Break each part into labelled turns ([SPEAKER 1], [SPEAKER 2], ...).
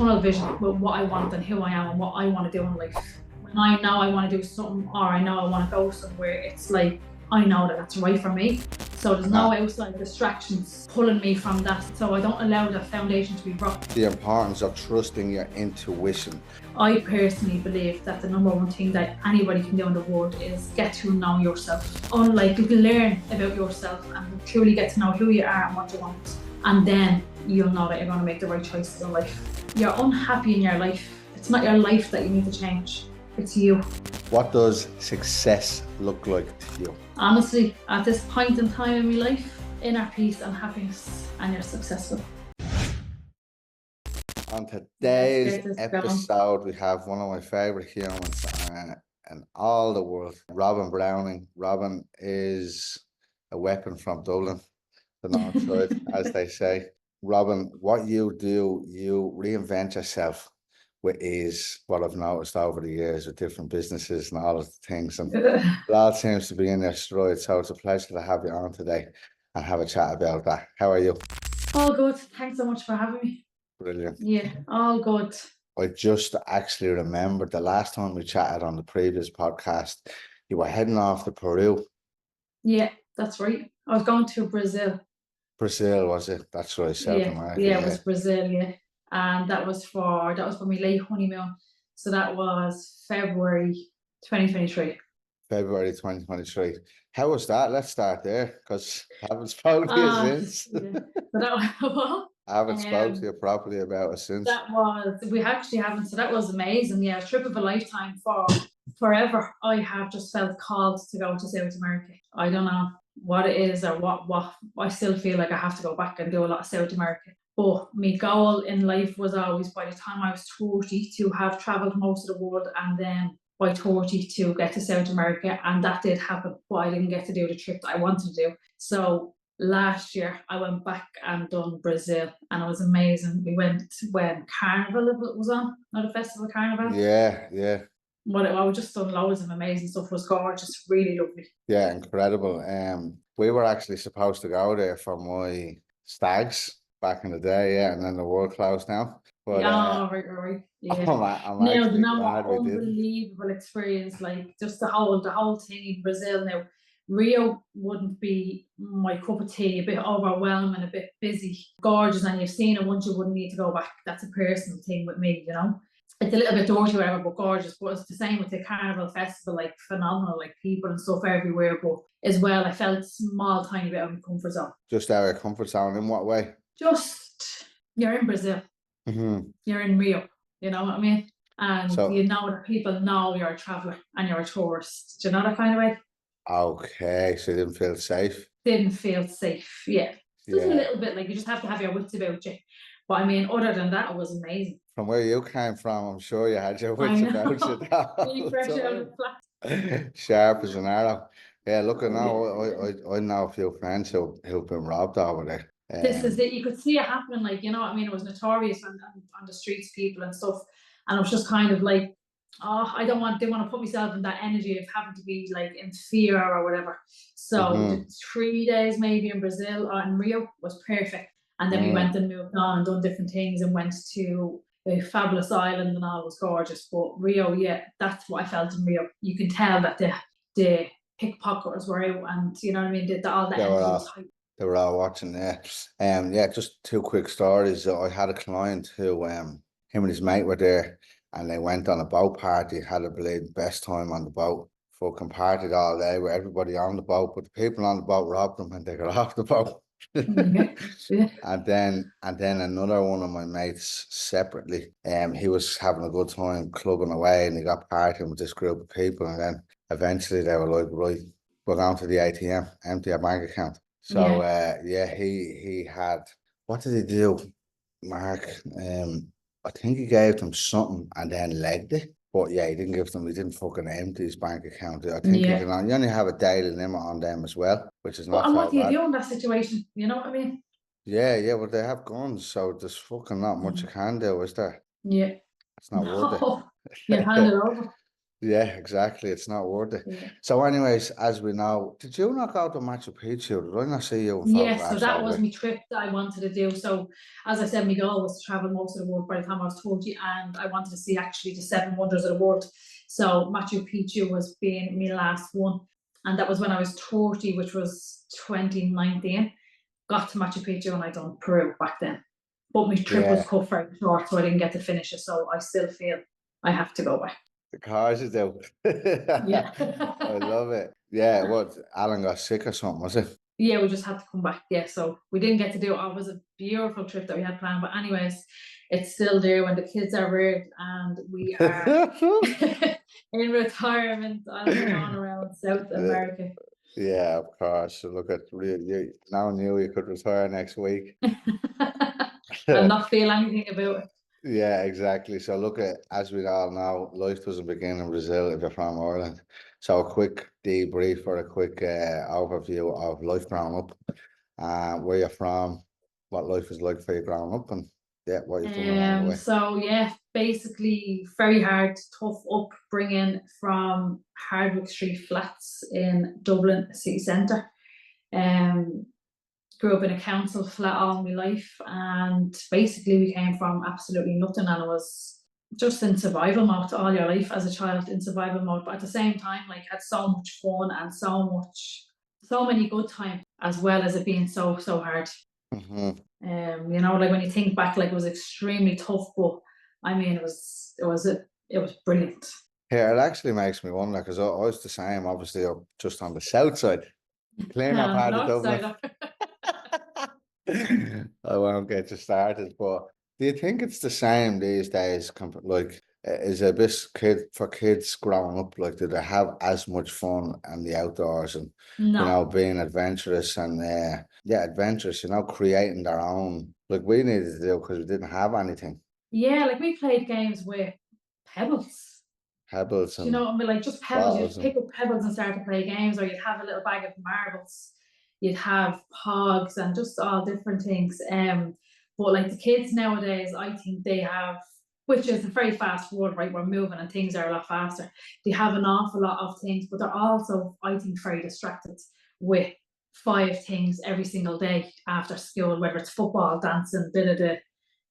[SPEAKER 1] tunnel vision with what I want and who I am and what I want to do in life. When I know I want to do something, or I know I want to go somewhere, it's like I know that that's right for me. So there's no outside distractions pulling me from that. So I don't allow the foundation to be broken.
[SPEAKER 2] The importance of trusting your intuition.
[SPEAKER 1] I personally believe that the number one thing that anybody can do in the world is get to know yourself. Unlike, you can learn about yourself and truly get to know who you are and what you want. And then you'll know that you're going to make the right choices in life. You're unhappy in your life. It's not your life that you need to change. It's you.
[SPEAKER 2] What does success look like to you?
[SPEAKER 1] Honestly, at this point in time in my life, inner peace and happiness, and you're successful.
[SPEAKER 2] On today's episode, we have one of my favorite humans in all the world, Robyn Browning. Robyn is a weapon from Dublin, the north side, as they say. Robyn, what you do, you reinvent yourself with ease, what I've noticed over the years with different businesses and all of the things, and it all seems to be in your stride. So it's a pleasure to have you on today and have a chat about that. How are you?
[SPEAKER 1] All good. Thanks so much for having me.
[SPEAKER 2] Brilliant.
[SPEAKER 1] Yeah, all good.
[SPEAKER 2] I just actually remembered the last time we chatted on the previous podcast, you were heading off to Peru.
[SPEAKER 1] Yeah, that's right. I was going to Brazil.
[SPEAKER 2] Brazil, was it? That's right, South America.
[SPEAKER 1] Yeah, it was Brazil, yeah. And that was for my late honeymoon. So that was February 2023.
[SPEAKER 2] February 2023. How was that? Let's start there, because I haven't spoken to you since.
[SPEAKER 1] Yeah. So that was,
[SPEAKER 2] I haven't spoken to you properly about it since.
[SPEAKER 1] We actually haven't. So that was amazing. Yeah, trip of a lifetime for forever. I have just felt called to go to South America. I don't know what it is or what I still feel like I have to go back and do a lot of South America. But my goal in life was always, by the time I was 30, to have travelled most of the world, and then by 30 to get to South America. And that did happen, but I didn't get to do the trip that I wanted to do. So last year I went back and done Brazil, and it was amazing. We went when Carnival was on, not a festival, Carnival.
[SPEAKER 2] Yeah.
[SPEAKER 1] Well, I just done loads of amazing stuff. It was gorgeous, really lovely.
[SPEAKER 2] Yeah, incredible. We were actually supposed to go there for my stags back in the day, yeah, and then the world closed now. But
[SPEAKER 1] right. Yeah.
[SPEAKER 2] I'm actually glad we did.
[SPEAKER 1] Unbelievable experience, like just the whole thing in Brazil. Now, Rio wouldn't be my cup of tea, a bit overwhelming, a bit busy, gorgeous, and you've seen it once, you wouldn't need to go back. That's a personal thing with me, you know. It's a little bit dirty, whatever, but gorgeous. But it's the same with the Carnival Festival, like phenomenal, like people and stuff everywhere. But as well, I felt small, tiny bit out of my comfort zone.
[SPEAKER 2] Just out of comfort zone in what way?
[SPEAKER 1] Just, you're in Brazil.
[SPEAKER 2] Mm-hmm.
[SPEAKER 1] You're in Rio, you know what I mean? And so, you know that people know you're a traveller and you're a tourist. Do you know that kind of way?
[SPEAKER 2] Okay, so you didn't feel safe?
[SPEAKER 1] Didn't feel safe, yeah. Just a little bit, like you just have to have your wits about you. But I mean, other than that, it was amazing.
[SPEAKER 2] From where you came from, I'm sure you had your wits about you.
[SPEAKER 1] Fresh out of the flat.
[SPEAKER 2] Sharp as an arrow. Yeah, look, I know a few friends who've been robbed over there.
[SPEAKER 1] This is it. You could see it happening, like, you know what I mean? It was notorious on the streets, people and stuff. And it was just kind of like, I didn't want to put myself in that energy of having to be like in fear or whatever. So 3 days maybe in Brazil or in Rio was perfect. And then we went and moved on and done different things and went to a fabulous island and all was gorgeous. But Rio, yeah, that's what I felt in Rio. You can tell that the pickpocketers were out, and you know what I mean? All the energy was high.
[SPEAKER 2] They were all watching there. Yeah, just two quick stories. I had a client who, him and his mate were there, and they went on a boat party, had the best time on the boat. Fucking partied all day with everybody on the boat, but the people on the boat robbed them when they got off the boat.
[SPEAKER 1] Yeah.
[SPEAKER 2] And then another one of my mates separately, he was having a good time clubbing away, and he got partying with this group of people, and then eventually they were like, right, we're going to the ATM, empty our bank account. So he had, what did he do, Mark? I think he gave them something and then legged it. But yeah, he didn't fucking empty his bank account. I think you only have a daily limit on them as well, which is not so bad.
[SPEAKER 1] And what do you do in that situation? You know what I mean?
[SPEAKER 2] Yeah, but they have guns, so there's fucking not much you can do, is there?
[SPEAKER 1] Yeah.
[SPEAKER 2] It's not worth
[SPEAKER 1] it. You hand it over.
[SPEAKER 2] Yeah, exactly. It's not worth it.
[SPEAKER 1] Yeah.
[SPEAKER 2] So, anyways, as we know, did you not go to Machu Picchu? Did I not see you in
[SPEAKER 1] Yes, so
[SPEAKER 2] photographs
[SPEAKER 1] that
[SPEAKER 2] over
[SPEAKER 1] was
[SPEAKER 2] there?
[SPEAKER 1] my trip that I wanted to do. So, as I said, my goal was to travel most of the world by the time I was 20, and I wanted to see actually the seven wonders of the world. So, Machu Picchu was being my last one, and that was when I was 30, which was 2019. Got to Machu Picchu and I done Peru back then. But my trip was
[SPEAKER 2] Yeah,
[SPEAKER 1] cut very short, so I didn't get to finish it. So, I still feel I have to go back.
[SPEAKER 2] the cars is out.
[SPEAKER 1] Yeah.
[SPEAKER 2] I love it. Yeah, what? Alan got sick or something, was it?
[SPEAKER 1] Yeah, we just had to come back. Yeah, so we didn't get to do it. It was a beautiful trip that we had planned. But anyways, it's still there when the kids are reared and we are in retirement and gone around South America.
[SPEAKER 2] Yeah, of course. So look at you now knew you could retire next week.
[SPEAKER 1] And not feel anything about it.
[SPEAKER 2] Yeah, exactly. So look at, as we all know, life doesn't begin in Brazil if you're from Ireland. So a quick debrief or a quick overview of life growing up, where you're from, what life is like for you growing up, and yeah, what you've done along the way.
[SPEAKER 1] So yeah, basically very hard, tough upbringing from Hardwick Street flats in Dublin city centre. Um, Grew up in a council flat all my life, and basically we came from absolutely nothing, and it was just in survival mode all your life as a child, in survival mode. But at the same time, like, had so much fun and so many good times, as well as it being so hard.
[SPEAKER 2] Hmm.
[SPEAKER 1] Like when you think back, like, it was extremely tough, but I mean, it was brilliant.
[SPEAKER 2] Here, it actually makes me wonder because I was the same, obviously, up just on the south side, cleaner part of
[SPEAKER 1] North
[SPEAKER 2] Dublin.
[SPEAKER 1] side.
[SPEAKER 2] I won't get you started, but do you think it's the same these days? Like, is a bit kid for kids growing up? Like, do they have as much fun in the outdoors and
[SPEAKER 1] No.
[SPEAKER 2] being adventurous and yeah, adventurous? Creating their own. Like we needed to do because we didn't have anything.
[SPEAKER 1] Yeah, like we played games with pebbles.
[SPEAKER 2] Pebbles
[SPEAKER 1] Do you know
[SPEAKER 2] and
[SPEAKER 1] what I mean? Like, just pebbles.
[SPEAKER 2] bottles
[SPEAKER 1] You'd
[SPEAKER 2] and
[SPEAKER 1] pick up pebbles and start to play games, or you'd have a little bag of marbles. You'd have pogs and just all different things. But like the kids nowadays, I think they have, which is a very fast world, right? We're moving and things are a lot faster. They have an awful lot of things, but they're also, I think, very distracted with five things every single day after school, whether it's football, dancing, bit of the,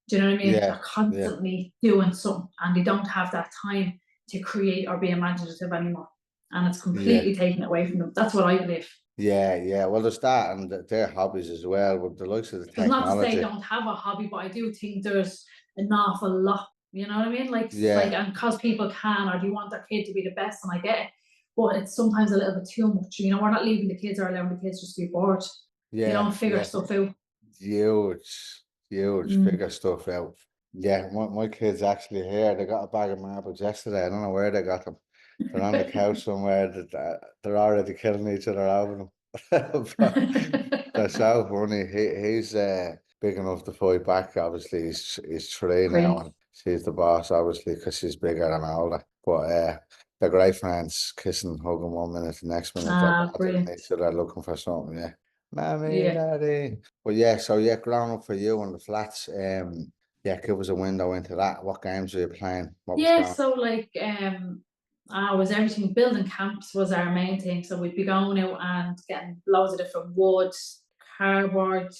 [SPEAKER 1] do you know what I mean?
[SPEAKER 2] yeah,
[SPEAKER 1] They're
[SPEAKER 2] yeah,
[SPEAKER 1] constantly doing something and they don't have that time to create or be imaginative anymore. And it's
[SPEAKER 2] yeah.
[SPEAKER 1] completely taken away from them. That's what I believe.
[SPEAKER 2] Yeah, yeah. Well, there's that and their hobbies as well, with the likes of the
[SPEAKER 1] It's not to say I
[SPEAKER 2] technology.
[SPEAKER 1] don't have a hobby, but I do think there's an awful lot, you know what I mean? Like,
[SPEAKER 2] Yeah,
[SPEAKER 1] and because people can, or do you want their kid to be the best, and I get it, but it's sometimes a little bit too much. We're not leaving the kids or allowing the kids just to be bored. They
[SPEAKER 2] yeah,
[SPEAKER 1] don't figure
[SPEAKER 2] yeah.
[SPEAKER 1] stuff out.
[SPEAKER 2] Huge, huge
[SPEAKER 1] Mm.
[SPEAKER 2] figure stuff out. Yeah, my kids actually here, they got a bag of marbles yesterday. I don't know where they got them. They're on the couch somewhere. They're already killing each other over them. But they're so funny. He's big enough to fight back. Obviously, he's three now,
[SPEAKER 1] Great.
[SPEAKER 2] and she's the boss, obviously, because she's bigger and older. But they're great friends, kissing, hugging 1 minute, the next minute they're
[SPEAKER 1] Ah,
[SPEAKER 2] battling
[SPEAKER 1] brilliant.
[SPEAKER 2] each other, looking for something. Yeah, mommy,
[SPEAKER 1] Yeah.
[SPEAKER 2] daddy. But yeah, so yeah, growing up for you on the flats, yeah, give us a window into that. What games were you playing? What was
[SPEAKER 1] Yeah,
[SPEAKER 2] going?
[SPEAKER 1] so like was everything, building camps was our main thing. So we'd be going out and getting loads of different wood, cardboard.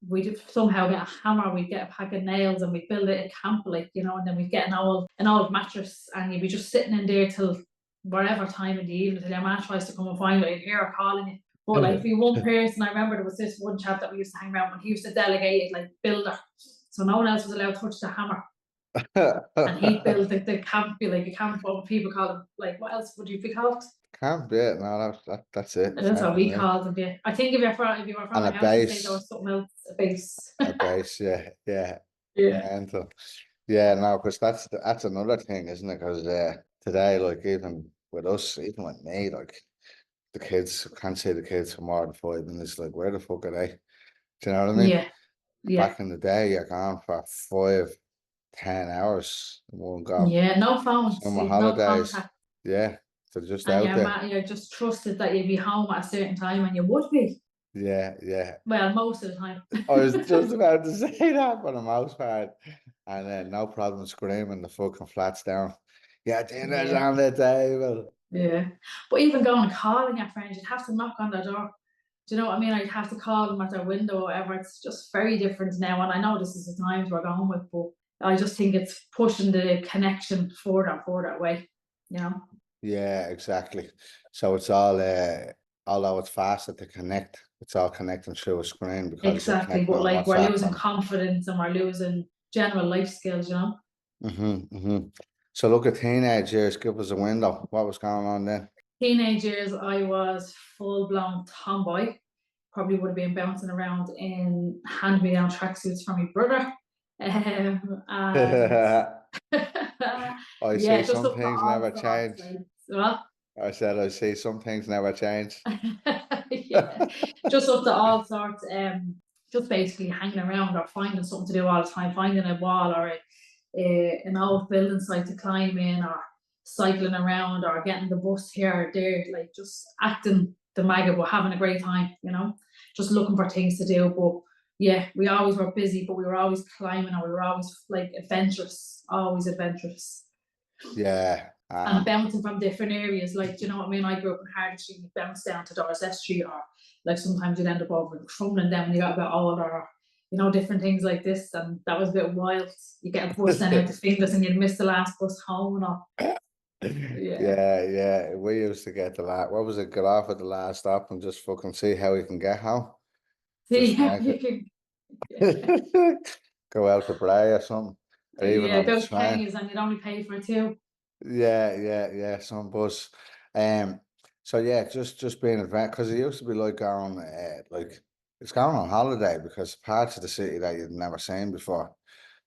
[SPEAKER 1] We'd somehow get a hammer, we'd get a pack of nails and we'd build it a camp, and then we'd get an old mattress and you'd be just sitting in there till whatever time in the evening till your man tries to come and find you, you'd hear her calling you. But like, if you one person, I remember there was this one chap that we used to hang around with, he used to delegate it, like, builder. So no one else was allowed to touch the hammer, and he built the camp, be like a camp. What people call them, like, what else would you be called?
[SPEAKER 2] Can't be it. No, that's it.
[SPEAKER 1] That's
[SPEAKER 2] Same
[SPEAKER 1] what
[SPEAKER 2] for
[SPEAKER 1] we
[SPEAKER 2] me.
[SPEAKER 1] called them. Yeah, I think if you were from
[SPEAKER 2] And
[SPEAKER 1] a
[SPEAKER 2] a
[SPEAKER 1] house estate, there
[SPEAKER 2] base.
[SPEAKER 1] was something else, a base.
[SPEAKER 2] A base, yeah, yeah,
[SPEAKER 1] Yeah,
[SPEAKER 2] mental. Yeah, no, because that's another thing, isn't it? Because today, like even with us, even with me, like the kids can't see the kids for more than 5 minutes. Like, where the fuck are they? Do you know what I mean?
[SPEAKER 1] yeah, yeah,
[SPEAKER 2] Back in the day, you're gone for 5, 10 hours in one go.
[SPEAKER 1] yeah. No phones,
[SPEAKER 2] Summer
[SPEAKER 1] you've no
[SPEAKER 2] holidays,
[SPEAKER 1] contact,
[SPEAKER 2] yeah, they're just
[SPEAKER 1] and
[SPEAKER 2] out there.
[SPEAKER 1] you're just trusted that you'd be home at a certain time, and you would be.
[SPEAKER 2] Yeah, yeah.
[SPEAKER 1] Well, most of the time.
[SPEAKER 2] I was just about to say that for the most part, and then no problem screaming the fucking flats down. Yeah, dinner's
[SPEAKER 1] Yeah,
[SPEAKER 2] on the table.
[SPEAKER 1] yeah. But even going and calling your friends, you'd have to knock on their door. Do you know what I mean? I'd have to call them at their window or whatever. It's just very different now. And I know this is the times we're going with, but I just think it's pushing the connection further and further away, you know?
[SPEAKER 2] Yeah, exactly. So it's all although it's faster to connect, it's all connecting through a screen because you're
[SPEAKER 1] Exactly.
[SPEAKER 2] connecting
[SPEAKER 1] But
[SPEAKER 2] on
[SPEAKER 1] like we're
[SPEAKER 2] WhatsApp
[SPEAKER 1] losing
[SPEAKER 2] and
[SPEAKER 1] confidence and we're losing general life skills, you know?
[SPEAKER 2] So look at teenage years, give us a window. What was going on then?
[SPEAKER 1] Teenage years, I was full blown tomboy. Probably would have been bouncing around in hand me down tracksuits from my brother. And
[SPEAKER 2] I
[SPEAKER 1] yeah,
[SPEAKER 2] see
[SPEAKER 1] just
[SPEAKER 2] some
[SPEAKER 1] up to
[SPEAKER 2] things
[SPEAKER 1] all
[SPEAKER 2] never
[SPEAKER 1] sorts.
[SPEAKER 2] change.
[SPEAKER 1] Like, well,
[SPEAKER 2] I said I see some things never change.
[SPEAKER 1] yeah, just up to all sorts. Just basically hanging around or finding something to do all the time, finding a wall or an old building site to climb in, or cycling around, or getting the bus here or there, like just acting the maggot, but having a great time, you know, just looking for things to do. But yeah, we always were busy, but we were always climbing, or we were always like adventurous, always adventurous.
[SPEAKER 2] Yeah.
[SPEAKER 1] And bouncing from different areas. Like, do you know what I mean? I grew up in Hardy Street, you bounce down to Dorset Street, or like sometimes you'd end up over in Crumlin then when you got a bit older, or you know, different things like this. And that was a bit wild. You get a bus then out the fingers and you'd miss the last bus home, or yeah.
[SPEAKER 2] Yeah. We used to get the last, what was it, get off at the last stop and just fucking see how we can get home.
[SPEAKER 1] See
[SPEAKER 2] Just
[SPEAKER 1] how
[SPEAKER 2] make
[SPEAKER 1] you
[SPEAKER 2] it.
[SPEAKER 1] can, yeah.
[SPEAKER 2] Go out to Bray or something. Or even
[SPEAKER 1] Yeah,
[SPEAKER 2] on the
[SPEAKER 1] those
[SPEAKER 2] train.
[SPEAKER 1] pennies and you'd only pay for two.
[SPEAKER 2] Yeah, some bus. Um, so yeah, just being advanced because it used to be like going, like it's going on holiday because parts of the city that you'd never seen before.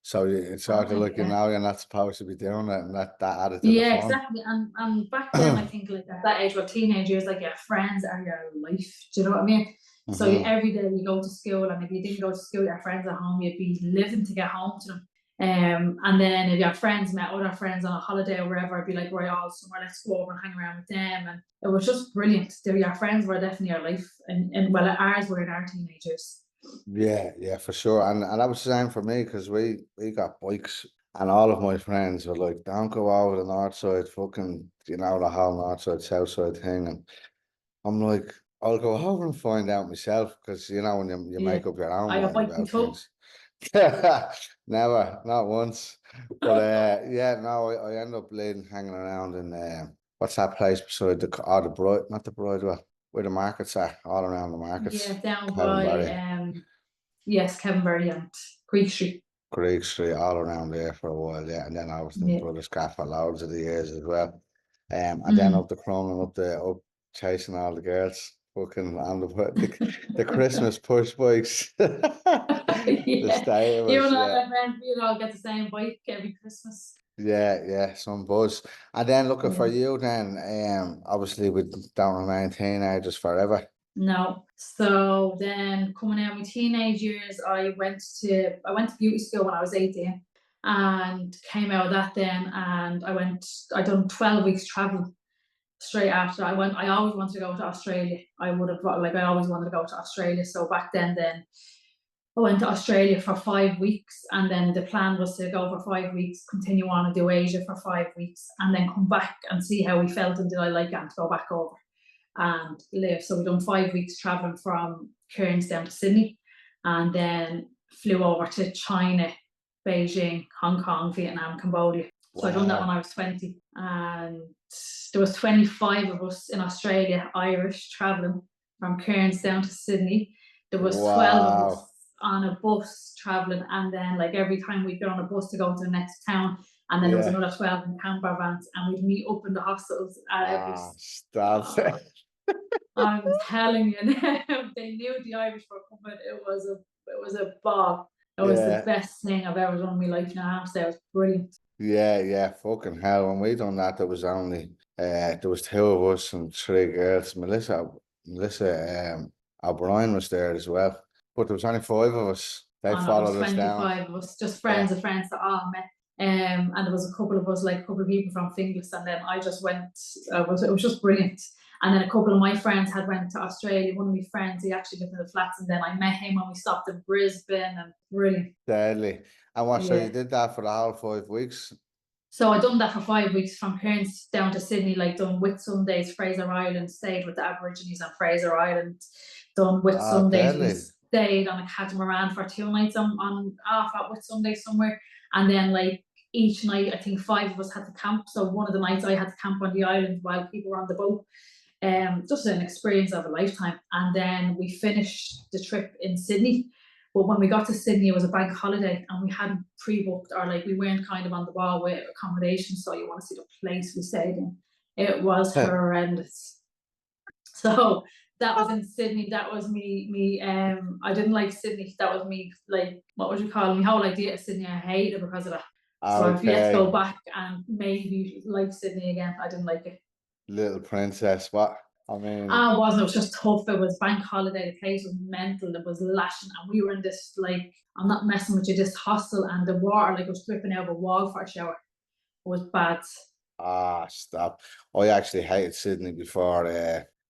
[SPEAKER 2] So it's sort of
[SPEAKER 1] Ah,
[SPEAKER 2] like
[SPEAKER 1] yeah.
[SPEAKER 2] you're not supposed to be doing it, and that added to the
[SPEAKER 1] Yeah,
[SPEAKER 2] fun.
[SPEAKER 1] exactly. And back then, I think like at that age, well, teenage years, like your friends are your life. Do you know what I mean? So
[SPEAKER 2] hmm
[SPEAKER 1] every day you go to school, and if you didn't go to school, your friends at home, you'd be living to get home to them. And then if your friends met other friends on a holiday or wherever, it'd be like, right, all somewhere, let's go over and hang around with them. And it was just brilliant. Your friends were definitely your life, and well, ours were in our teenagers.
[SPEAKER 2] Yeah, for sure. And that was the same for me because we got bikes, and all of my friends were like, "Don't go over the north side, fucking, the whole north side, south side thing." And I'm like, I'll go over and find out myself because when you
[SPEAKER 1] Yeah,
[SPEAKER 2] make up your own
[SPEAKER 1] I have
[SPEAKER 2] mind
[SPEAKER 1] bike me
[SPEAKER 2] about
[SPEAKER 1] too.
[SPEAKER 2] things. Never, not once. But yeah, no, I end up leading, hanging around in what's that place beside the Bride, not the Bridewell, where the markets are, all around the
[SPEAKER 1] Yeah,
[SPEAKER 2] markets.
[SPEAKER 1] down by
[SPEAKER 2] Calvary,
[SPEAKER 1] yes, Kevin and Creek Street.
[SPEAKER 2] Creek Street, all around there for a while, yeah. And then I was in
[SPEAKER 1] Yeah.
[SPEAKER 2] Brothers Gaff for loads of the years as well. And then
[SPEAKER 1] Mm.
[SPEAKER 2] up the Cronin, up chasing all the girls, fucking on the Christmas push bikes. The
[SPEAKER 1] Yeah,
[SPEAKER 2] state of
[SPEAKER 1] you
[SPEAKER 2] us,
[SPEAKER 1] and
[SPEAKER 2] yeah.
[SPEAKER 1] I, man, we all get the same bike every Christmas.
[SPEAKER 2] Yeah, some buzz. And then looking for
[SPEAKER 1] Yeah.
[SPEAKER 2] you then, obviously we don't remain teenagers forever.
[SPEAKER 1] No. So then coming out of my teenage years, I went to beauty school when I was 18 and came out of that then, and I done 12 weeks travel straight after. I always wanted to go to Australia. I always wanted to go to Australia. So back then I went to Australia for 5 weeks, and then the plan was to go for 5 weeks, continue on and do Asia for 5 weeks, and then come back and see how we felt and did I like it, and to go back over and live. So we done 5 weeks traveling from Cairns down to Sydney, and then flew over to China, Beijing, Hong Kong, Vietnam, Cambodia. So I done that when
[SPEAKER 2] Wow.
[SPEAKER 1] I was 20, and there was 25 of us in Australia, Irish, traveling from Cairns down to Sydney. There was 12 of us
[SPEAKER 2] Wow.
[SPEAKER 1] on a bus traveling, and then like every time we'd get on a bus to go to the next town, and then there was
[SPEAKER 2] Yeah.
[SPEAKER 1] another 12 in camper vans, and we'd meet up in the hospitals at every.
[SPEAKER 2] Stop.
[SPEAKER 1] Oh, I'm telling you now, they knew the Irish were coming. It was a ball. It was the
[SPEAKER 2] Yeah.
[SPEAKER 1] best thing I've ever done in my life now. So it was brilliant.
[SPEAKER 2] Yeah, fucking hell. When we done that, there was two of us and three girls. Melissa O'Brien was there as well. But there was only five of us. They
[SPEAKER 1] Oh no, there was
[SPEAKER 2] followed us down.
[SPEAKER 1] 25 of us, just friends
[SPEAKER 2] Yeah.
[SPEAKER 1] of friends that all met. And there was a couple of us, like a couple of people from Finglas, and then I just went. It was just brilliant. And then a couple of my friends had went to Australia. One of my friends, he actually lived in the flats, and then I met him when we stopped in Brisbane, and brilliant.
[SPEAKER 2] Deadly. And what, so you
[SPEAKER 1] Yeah.
[SPEAKER 2] did that for the whole 5 weeks?
[SPEAKER 1] So I done that for 5 weeks from Cairns down to Sydney, like done with Sundays, Fraser Island, stayed with the Aborigines on Fraser Island, done with
[SPEAKER 2] Ah,
[SPEAKER 1] Sundays. We
[SPEAKER 2] deadly.
[SPEAKER 1] stayed on a catamaran for 2 nights on off at with Sundays somewhere. And then like each night, I think 5 of us had to camp. So one of the nights I had to camp on the island while people were on the boat. Just an experience of a lifetime. And then we finished the trip in Sydney. But when we got to Sydney, it was a bank holiday and we hadn't pre-booked, or like we weren't kind of on the ball with accommodation. So you want to see the place we stayed in. It was horrendous. So that was in Sydney. That was me. I didn't like Sydney. That was me. Like, what would you call me? Whole idea of Sydney, I hated it because of that. So I've yet to go back and maybe like Sydney again. I didn't like it.
[SPEAKER 2] Little princess, what? I mean,
[SPEAKER 1] It wasn't. It was just tough. It was bank holiday. The place was mental. It was lashing, and we were in this like, I'm not messing with you, this hostel, and the water like was dripping out of a wall for a shower. It was bad.
[SPEAKER 2] stop. I actually hated Sydney before,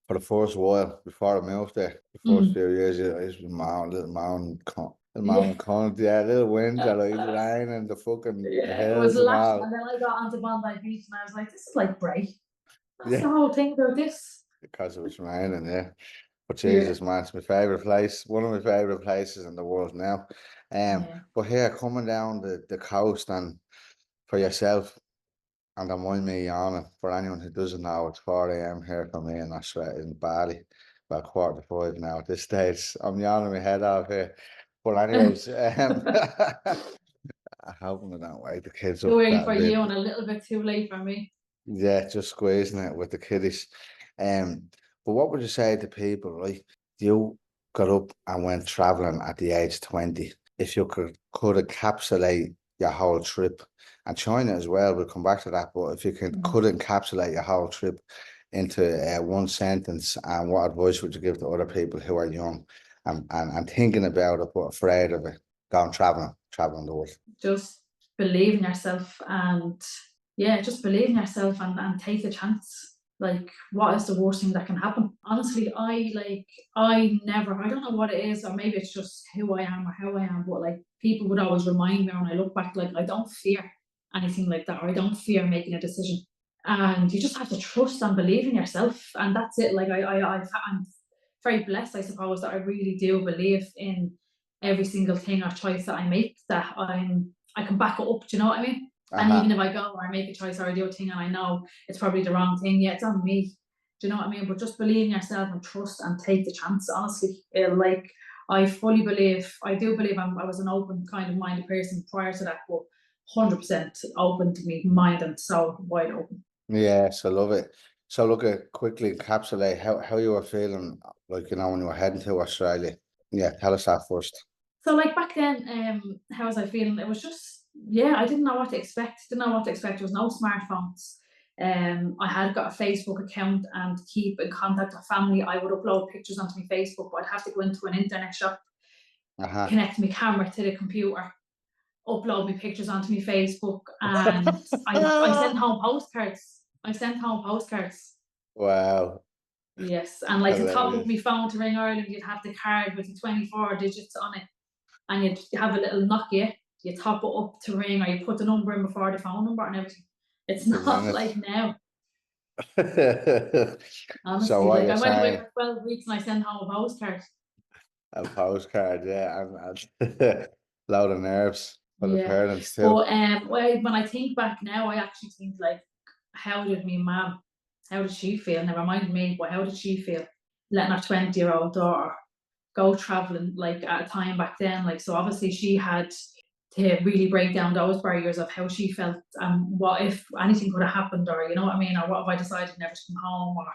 [SPEAKER 2] for the first while, before I moved there. The first few years, it was little mountain cunt, yeah, little winter, like the rain and the fucking
[SPEAKER 1] Yeah, it was
[SPEAKER 2] hills and
[SPEAKER 1] lashing,
[SPEAKER 2] all.
[SPEAKER 1] and then I got onto Bondi Beach, and I was like, this is like Bray. That's the
[SPEAKER 2] Yeah,
[SPEAKER 1] whole thing about this.
[SPEAKER 2] because it was raining, yeah. But
[SPEAKER 1] Yeah.
[SPEAKER 2] Jesus, man, it's my favourite place. One of my favourite places in the world now.
[SPEAKER 1] Yeah.
[SPEAKER 2] But here, coming down the coast and for yourself, and don't mind me yawning, for anyone who doesn't know, it's 4 a.m. here for me in Australia, in Bali. Well, 4:45 now at this stage. I'm yawning my head off here. But anyways, I hope I don't wake the kids
[SPEAKER 1] Too
[SPEAKER 2] up
[SPEAKER 1] early
[SPEAKER 2] that
[SPEAKER 1] for
[SPEAKER 2] bit.
[SPEAKER 1] you and a little bit too late for me.
[SPEAKER 2] Yeah, just squeezing it with the kiddies. Um, but what would you say to people, right? You got up and went traveling at the age 20. If you could encapsulate your whole trip, and China as well, we'll come back to that, but if you could encapsulate your whole trip into one sentence, and what advice would you give to other people who are young and thinking about it but afraid of it, going traveling the world?
[SPEAKER 1] Just believe in yourself, and yeah, just believe in yourself and take the chance. Like, what is the worst thing that can happen? Honestly, I never, I don't know what it is, or maybe it's just who I am or how I am, but like people would always remind me when I look back, like I don't fear anything like that, or I don't fear making a decision. And you just have to trust and believe in yourself, and that's it. Like I'm very blessed, I suppose, that I really do believe in every single thing or choice that I make, that I can back it up. Do you know what I mean? And even if I go or I make a choice or I do a thing and I know it's probably the wrong thing, yeah, it's on me. Do you know what I mean? But just believe in yourself and trust and take the chance. Honestly, like I fully believe, I do believe I was an open kind of minded person prior to that, but 100% open to me, mind and soul wide open.
[SPEAKER 2] Yes, I love it. So look at quickly encapsulate how you were feeling, like when you were heading to Australia. Yeah, tell us that first.
[SPEAKER 1] So like back then, how was I feeling? It was just, yeah, I didn't know what to expect. Didn't know what to expect. There was no smartphones. I had got a Facebook account, and to keep in contact with family, I would upload pictures onto my Facebook, but I'd have to go into an internet shop, connect my camera to the computer, upload my pictures onto my Facebook, and I sent home postcards. I sent home postcards.
[SPEAKER 2] Wow,
[SPEAKER 1] Yes, and like to top up
[SPEAKER 2] hilarious.
[SPEAKER 1] my phone to ring Ireland, you'd have the card with the 24 digits on it, and you'd have a little Nokia, you top it up to ring, or you put the number in before the phone number and everything. It's
[SPEAKER 2] The
[SPEAKER 1] not
[SPEAKER 2] minute.
[SPEAKER 1] like now,
[SPEAKER 2] So
[SPEAKER 1] honestly.
[SPEAKER 2] what
[SPEAKER 1] Like
[SPEAKER 2] you're
[SPEAKER 1] I went away
[SPEAKER 2] saying,
[SPEAKER 1] for 12 weeks and I sent home a postcard.
[SPEAKER 2] a postcard, yeah, and load of nerves for the
[SPEAKER 1] Yeah.
[SPEAKER 2] parents too.
[SPEAKER 1] But when I think back now, I actually think like, how did me mum, how did she feel? Never mind me, but how did she feel letting her 20-year-old daughter go traveling like at a time back then? Like, so obviously she had to really break down those barriers of how she felt, and what if anything could have happened, or you know what I mean, or what if I decided never to come home, or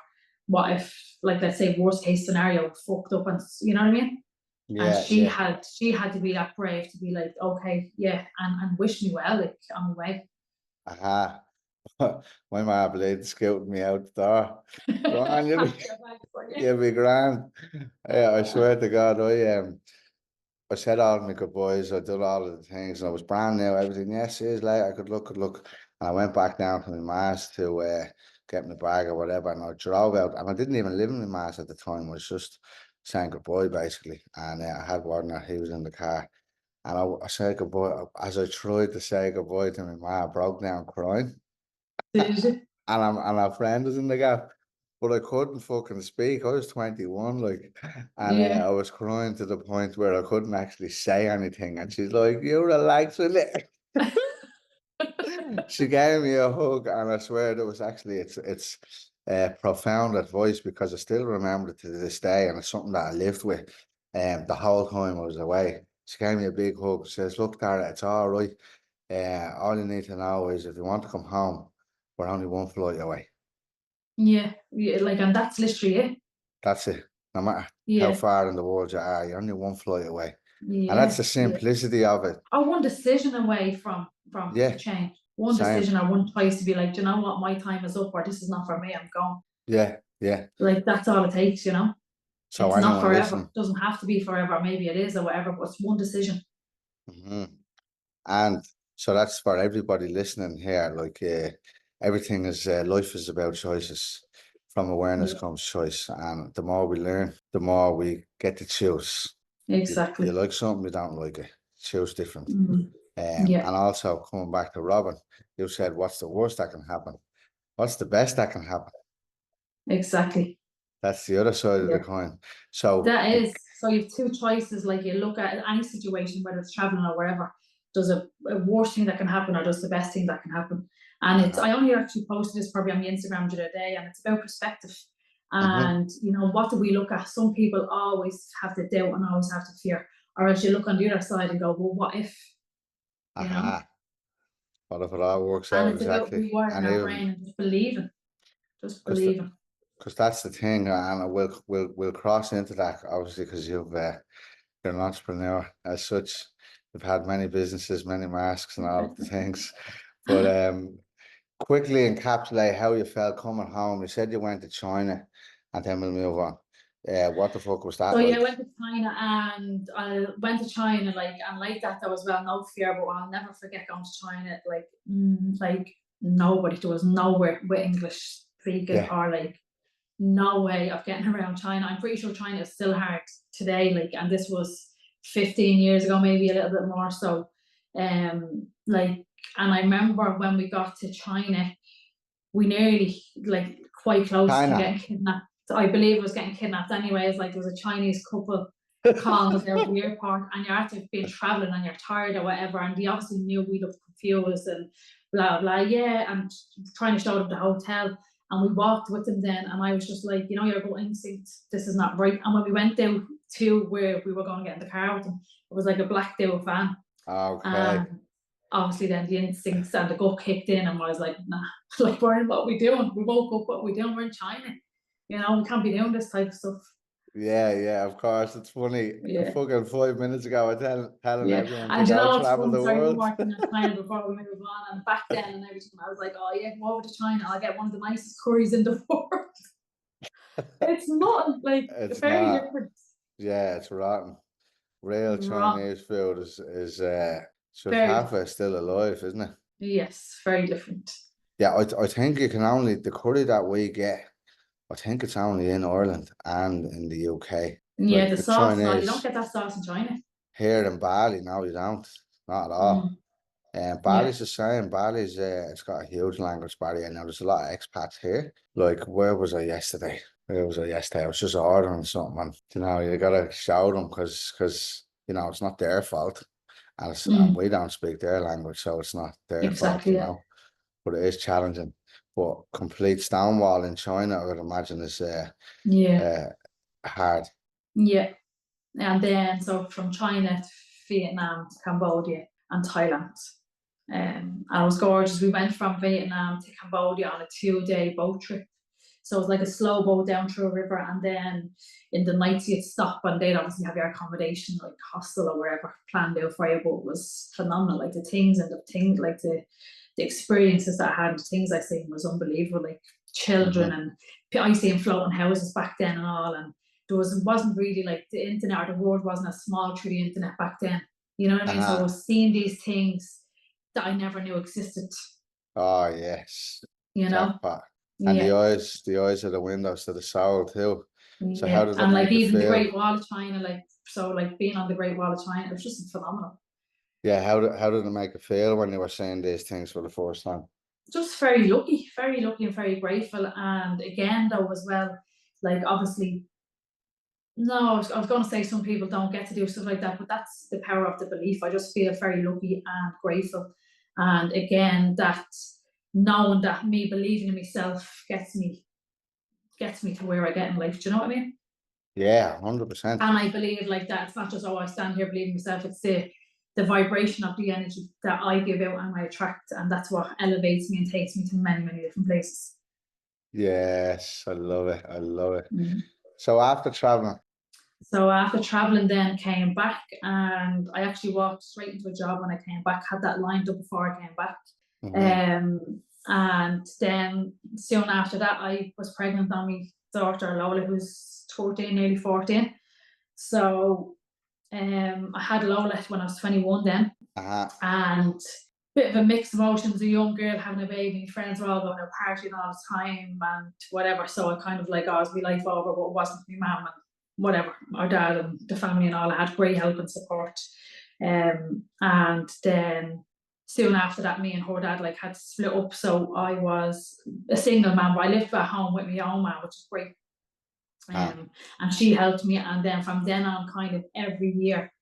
[SPEAKER 1] what if, like, let's say worst case scenario, fucked up, and you know what I mean. And
[SPEAKER 2] Yeah,
[SPEAKER 1] she
[SPEAKER 2] yeah.
[SPEAKER 1] had to be that brave to be like, okay, yeah, and wish me well, like, on my way.
[SPEAKER 2] Aha. My mom blade scouting me out the door. Go on,
[SPEAKER 1] Pack your bag for you.
[SPEAKER 2] you'll be grand. Yeah, I swear to God, I said all my goodbyes, I did all of the things, and I was brand new, everything. Yes, it is late, I could look. And I went back down to my ma's to get my bag or whatever, and I drove out, and I didn't even live in my ma's at the time, I was just saying goodbye, basically. And I had Warner, he was in the car, And I said goodbye. As I tried to say goodbye to my ma, I broke down crying.
[SPEAKER 1] Did you?
[SPEAKER 2] And our friend was in the gap, but I couldn't fucking speak. I was 21, like, and
[SPEAKER 1] Yeah.
[SPEAKER 2] I was crying to the point where I couldn't actually say anything. And she's like, "You relax with it." She gave me a hug, and I swear that was actually it's profound advice, because I still remember it to this day, and it's something that I lived with the whole time I was away. She gave me a big hug. She says, "Look, Dara, it's all right. All you need to know is if you want to come home, we're only one flight away.
[SPEAKER 1] Yeah. Yeah. Like, and that's literally it.
[SPEAKER 2] That's it. No matter how
[SPEAKER 1] Yeah.
[SPEAKER 2] far in the world you are, you're only one flight away." And that's
[SPEAKER 1] Yeah.
[SPEAKER 2] the
[SPEAKER 1] Yeah.
[SPEAKER 2] simplicity of it.
[SPEAKER 1] Or one decision away from
[SPEAKER 2] Yeah,
[SPEAKER 1] change. One
[SPEAKER 2] same.
[SPEAKER 1] decision or one choice to be like, "Do you know what, my time is up, or this is not for me, I'm gone."
[SPEAKER 2] Yeah, yeah.
[SPEAKER 1] Like, that's all it takes, you know?
[SPEAKER 2] So
[SPEAKER 1] It's not
[SPEAKER 2] anyone
[SPEAKER 1] forever.
[SPEAKER 2] listening,
[SPEAKER 1] Doesn't have to be forever. Maybe it is or whatever, but it's one decision.
[SPEAKER 2] mhm. And so that's for everybody listening here. Like, everything is life is about choices. From awareness
[SPEAKER 1] Yeah,
[SPEAKER 2] comes choice, and the more we learn, the more we get to choose. You
[SPEAKER 1] exactly.
[SPEAKER 2] like something, you don't like it. Choose different.
[SPEAKER 1] Mm, yeah,
[SPEAKER 2] And also coming back to Robyn, you said, "What's the worst that can happen? What's the best that can happen?"
[SPEAKER 1] exactly.
[SPEAKER 2] That's the other side of the
[SPEAKER 1] Yeah.
[SPEAKER 2] coin. So,
[SPEAKER 1] That is, so you have two choices. Like, you look at any situation, whether it's traveling or wherever, does a worst thing that can happen or does the best thing that can happen. And it's,
[SPEAKER 2] uh-huh,
[SPEAKER 1] I only actually posted this probably on my Instagram the other day, and it's about perspective.
[SPEAKER 2] hmm,
[SPEAKER 1] And, what do we look at? Some people always have the doubt and always have the fear. Or else you look on the other side and go, well, what if, you know?
[SPEAKER 2] aha. What if it all works
[SPEAKER 1] And
[SPEAKER 2] out
[SPEAKER 1] it's about
[SPEAKER 2] exactly?
[SPEAKER 1] rewiring
[SPEAKER 2] And
[SPEAKER 1] our
[SPEAKER 2] even
[SPEAKER 1] brain and just
[SPEAKER 2] because
[SPEAKER 1] believing.
[SPEAKER 2] that's the thing, and we'll cross into that obviously, because you're an entrepreneur as such. You've had many businesses, many masks, and all of the things. But quickly encapsulate how you felt coming home. You said you went to China, and then we'll move on. What the fuck was
[SPEAKER 1] So
[SPEAKER 2] that
[SPEAKER 1] yeah, I
[SPEAKER 2] like?
[SPEAKER 1] went to China, and I went to China, like, and like that, there was, well, no fear, but I'll never forget going to China. Like nobody, there was nowhere with English speaking,
[SPEAKER 2] Yeah,
[SPEAKER 1] or like no way of getting around China. I'm pretty sure China is still hard today, like, and this was 15 years ago, maybe a little bit more. So, like, and I remember when we got to China, we nearly, like, quite close to
[SPEAKER 2] China.
[SPEAKER 1] getting kidnapped. I believe it was getting kidnapped anyways. Like, there was a Chinese couple calling us out of the airport, and you're after being traveling and you're tired or whatever, and they obviously knew we looked confused and blah blah. Yeah, and trying to show them the hotel. And we walked with them then, and I was just like, your gut instinct, this is not right. And when we went down to where we were going to get in the car with them, it was like a blacked out van.
[SPEAKER 2] Okay.
[SPEAKER 1] And obviously then the instincts and the gut kicked in, and I was like, nah, like, what we doing? We woke up, what we doing? We're in China. We can't be doing this type of stuff.
[SPEAKER 2] Yeah, yeah, of course. It's funny.
[SPEAKER 1] Yeah.
[SPEAKER 2] Fucking 5 minutes ago, I telling
[SPEAKER 1] Yeah.
[SPEAKER 2] everyone to
[SPEAKER 1] And
[SPEAKER 2] go
[SPEAKER 1] it's
[SPEAKER 2] travel
[SPEAKER 1] fun.
[SPEAKER 2] the
[SPEAKER 1] Sorry, one
[SPEAKER 2] world.
[SPEAKER 1] more thing on China before we move on. And back then and everything, I was like, oh yeah, come over to China. I'll get one of the nicest curries in the world. It's not like
[SPEAKER 2] It's
[SPEAKER 1] very
[SPEAKER 2] not.
[SPEAKER 1] different.
[SPEAKER 2] Yeah, it's rotten. Real
[SPEAKER 1] Wrong.
[SPEAKER 2] Chinese food is just
[SPEAKER 1] Very
[SPEAKER 2] halfway
[SPEAKER 1] different.
[SPEAKER 2] still alive, isn't it?
[SPEAKER 1] Yes, very different.
[SPEAKER 2] Yeah, I think you can only the curry that we get. I think it's only in Ireland and in the UK.
[SPEAKER 1] Yeah,
[SPEAKER 2] Like
[SPEAKER 1] the
[SPEAKER 2] the
[SPEAKER 1] sauce, no, you don't
[SPEAKER 2] Chinese
[SPEAKER 1] get that sauce in China.
[SPEAKER 2] here in Bali, no, you don't. Not at all.
[SPEAKER 1] Mm,
[SPEAKER 2] And
[SPEAKER 1] yeah.
[SPEAKER 2] Bali's the same. Bali's it's got a huge language barrier. Now there's a lot of expats here. Like, where was I yesterday? Where was I yesterday? I was just ordering something, and you gotta show them, because it's not their fault, and
[SPEAKER 1] Mm,
[SPEAKER 2] we don't speak their language, so it's not their fault,
[SPEAKER 1] exactly. Yeah.
[SPEAKER 2] But it is challenging. But complete stonewall in China, I would imagine, is
[SPEAKER 1] Yeah.
[SPEAKER 2] uh hard.
[SPEAKER 1] Yeah. And then, so from China to Vietnam to Cambodia and Thailand. And it was gorgeous. We went from Vietnam to Cambodia on a 2-day boat trip. So it was like a slow boat down through a river, and then in the nights you'd stop, and they'd obviously have your accommodation, like hostel or wherever, planned out for you. But it was phenomenal. Like like the experiences that I had, the things I seen was unbelievable. Like children,
[SPEAKER 2] Hmm.
[SPEAKER 1] and I seen floating houses back then and all, and wasn't really like the internet, or the world wasn't as small through the internet back then. You know what I mean? So I
[SPEAKER 2] Uh-huh.
[SPEAKER 1] was seeing these things that I never knew existed.
[SPEAKER 2] Oh yes.
[SPEAKER 1] You know?
[SPEAKER 2] Jackpot. And the
[SPEAKER 1] Yeah.
[SPEAKER 2] eyes, the eyes are the windows to the soul too. So how
[SPEAKER 1] Yeah,
[SPEAKER 2] did that
[SPEAKER 1] and like
[SPEAKER 2] make you
[SPEAKER 1] even the
[SPEAKER 2] feel?
[SPEAKER 1] Great Wall of China, like, so like being on the Great Wall of China, it was just phenomenal.
[SPEAKER 2] Yeah, how did it make you feel when you were saying these things for the first time?
[SPEAKER 1] Just very lucky and very grateful. And again, though, as well, like obviously, no, I was going to say some people don't get to do stuff like that, but that's the power of the belief. I just feel very lucky and grateful. And again, that knowing that me believing in myself gets me to where I get in life. Do you know what I mean?
[SPEAKER 2] Yeah, 100%.
[SPEAKER 1] And I believe like that. It's not just, oh, I stand here believing myself. It's the vibration of the energy that I give out and I attract, and that's what elevates me and takes me to many, many different places.
[SPEAKER 2] Yes, I love it. I love it.
[SPEAKER 1] Mm.
[SPEAKER 2] So after traveling,
[SPEAKER 1] So after traveling, then came back, and I actually walked straight into a job when I came back. Had that lined up before I came back,
[SPEAKER 2] mhm,
[SPEAKER 1] and then soon after that, I was pregnant on my daughter Lola, who's 13, nearly 14. So I had Lola when I was 21 then,
[SPEAKER 2] uh-huh,
[SPEAKER 1] and bit of a mixed emotions. A young girl having a baby, friends were all going to partying all the time and whatever. So I kind of like, oh, it's my life over, but it wasn't my mum and whatever. Our dad and the family and all had great help and support. And then soon after that, me and her dad like had to split up. So I was a single mum, but I lived at home with my own mum, which is great.
[SPEAKER 2] uh,
[SPEAKER 1] And she helped me. And then from then on, kind of every year,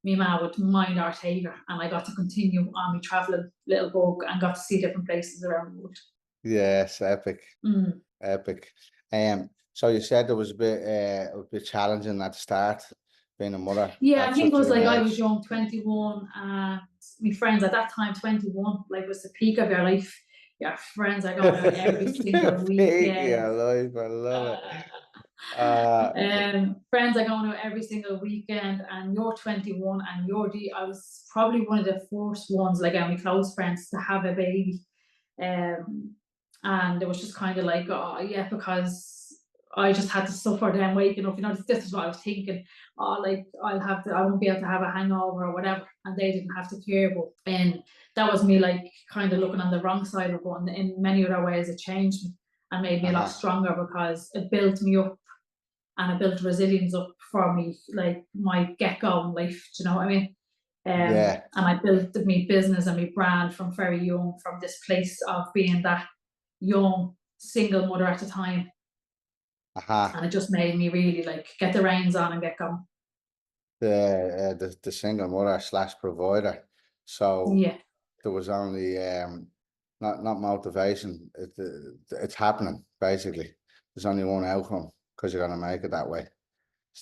[SPEAKER 1] me ma would mind our Taylor, and I got to continue on my travelling little book and got to see different places around the world.
[SPEAKER 2] yes, epic,
[SPEAKER 1] Mm.
[SPEAKER 2] epic. So you said there was a bit challenging at the start, being a mother
[SPEAKER 1] Yeah, I
[SPEAKER 2] at
[SPEAKER 1] think it
[SPEAKER 2] such a
[SPEAKER 1] was
[SPEAKER 2] young
[SPEAKER 1] like I was
[SPEAKER 2] age.
[SPEAKER 1] young, 21, and my friends at that time, 21, like was the peak of your life. Your friends are going out every single
[SPEAKER 2] Peak of
[SPEAKER 1] weekend.
[SPEAKER 2] your life, I love it.
[SPEAKER 1] Uh,
[SPEAKER 2] Uh,
[SPEAKER 1] Friends are going out every single weekend, and you're 21, and I was probably one of the first ones, like my close friends, to have a baby. And it was just kind of like, oh yeah, because I just had to suffer then waking up. This is what I was thinking. Oh, like I won't be able to have a hangover or whatever, and they didn't have to care. But and that was me like kind of looking on the wrong side of it. And in many other ways, it changed me and made me a lot
[SPEAKER 2] uh-huh,
[SPEAKER 1] stronger because it built me up and it built resilience up for me, like my get go in life. Do you know what I mean?
[SPEAKER 2] yeah,
[SPEAKER 1] And I built my business and my brand from very young, from this place of being that young single mother at the time,
[SPEAKER 2] uh-huh.
[SPEAKER 1] and it just made me really like get the reins on and get going.
[SPEAKER 2] The single mother slash provider. So
[SPEAKER 1] Yeah,
[SPEAKER 2] there was only not motivation. It's happening basically. There's only one outcome because you're gonna make it that way. Is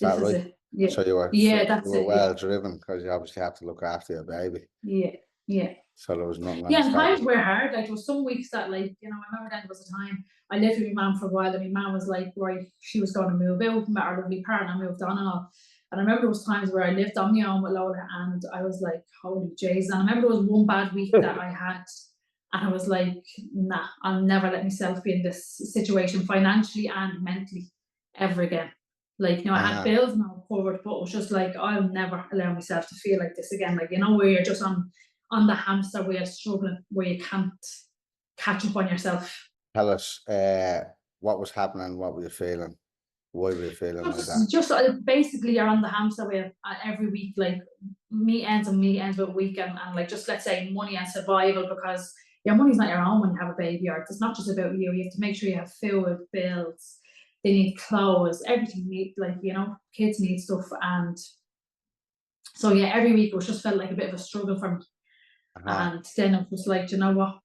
[SPEAKER 1] this
[SPEAKER 2] that
[SPEAKER 1] is
[SPEAKER 2] right?
[SPEAKER 1] it. Yeah,
[SPEAKER 2] So you were
[SPEAKER 1] yeah,
[SPEAKER 2] you
[SPEAKER 1] that's
[SPEAKER 2] were
[SPEAKER 1] it. Yeah,
[SPEAKER 2] well driven because you obviously have to look after your baby.
[SPEAKER 1] yeah, yeah.
[SPEAKER 2] So there was nothing gonna
[SPEAKER 1] Yeah, and
[SPEAKER 2] stop
[SPEAKER 1] times
[SPEAKER 2] you.
[SPEAKER 1] were hard. Like there was some weeks that, like, I remember then there was a time I lived with my mum for a while, and my mum was like, right, she was going to move out, met her lovely partner, moved on and all. And I remember there was times where I lived on my own with Lola, and I was like, holy jeez. And I remember there was one bad week that I had, and I was like, nah, I'll never let myself be in this situation financially and mentally ever again. Like, I had
[SPEAKER 2] Uh-huh.
[SPEAKER 1] bills now covered, but it was just like, I'll never allow myself to feel like this again. Like, where you're just on the hamster wheel struggling, where you can't catch up on yourself.
[SPEAKER 2] Tell us what was happening, what were you feeling, why were you feeling like that?
[SPEAKER 1] Just basically you're on the hamster wheel every week, like me ends with weekend, and like just let's say money and survival, because your money's not your own when you have a baby, or it's not just about you. You have to make sure you have food, bills, they need clothes, everything need, like, kids need stuff. And so yeah, every week it was just felt like a bit of a struggle for me.
[SPEAKER 2] Uh-huh.
[SPEAKER 1] And then it was like, you know what,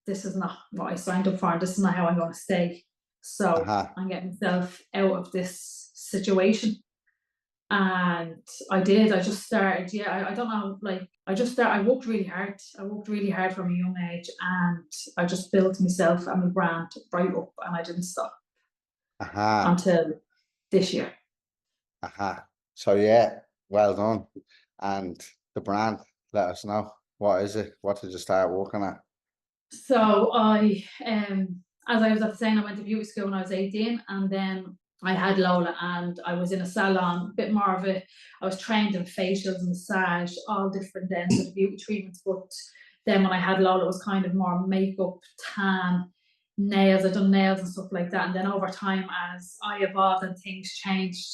[SPEAKER 1] this is not what I signed up for, and this is not how I'm going to stay. So
[SPEAKER 2] Uh-huh.
[SPEAKER 1] I'm getting myself out of this situation. And I did. I just started. Yeah, I don't know. Like I worked really hard. I worked really hard from a young age, and I just built myself and my brand right up, and I didn't stop
[SPEAKER 2] Uh-huh.
[SPEAKER 1] until this year.
[SPEAKER 2] Uh-huh. So yeah, well done. And the brand, let us know. What is it? What did you start working at?
[SPEAKER 1] So as I was saying, I went to beauty school when I was 18, and then I had Lola, and I was in a salon, a bit more of I was trained in facials, massage, all different ends of the beauty treatments. But then when I had Lola, it was kind of more makeup, tan, nails. I'd done nails and stuff like that. And then over time, as I evolved and things changed,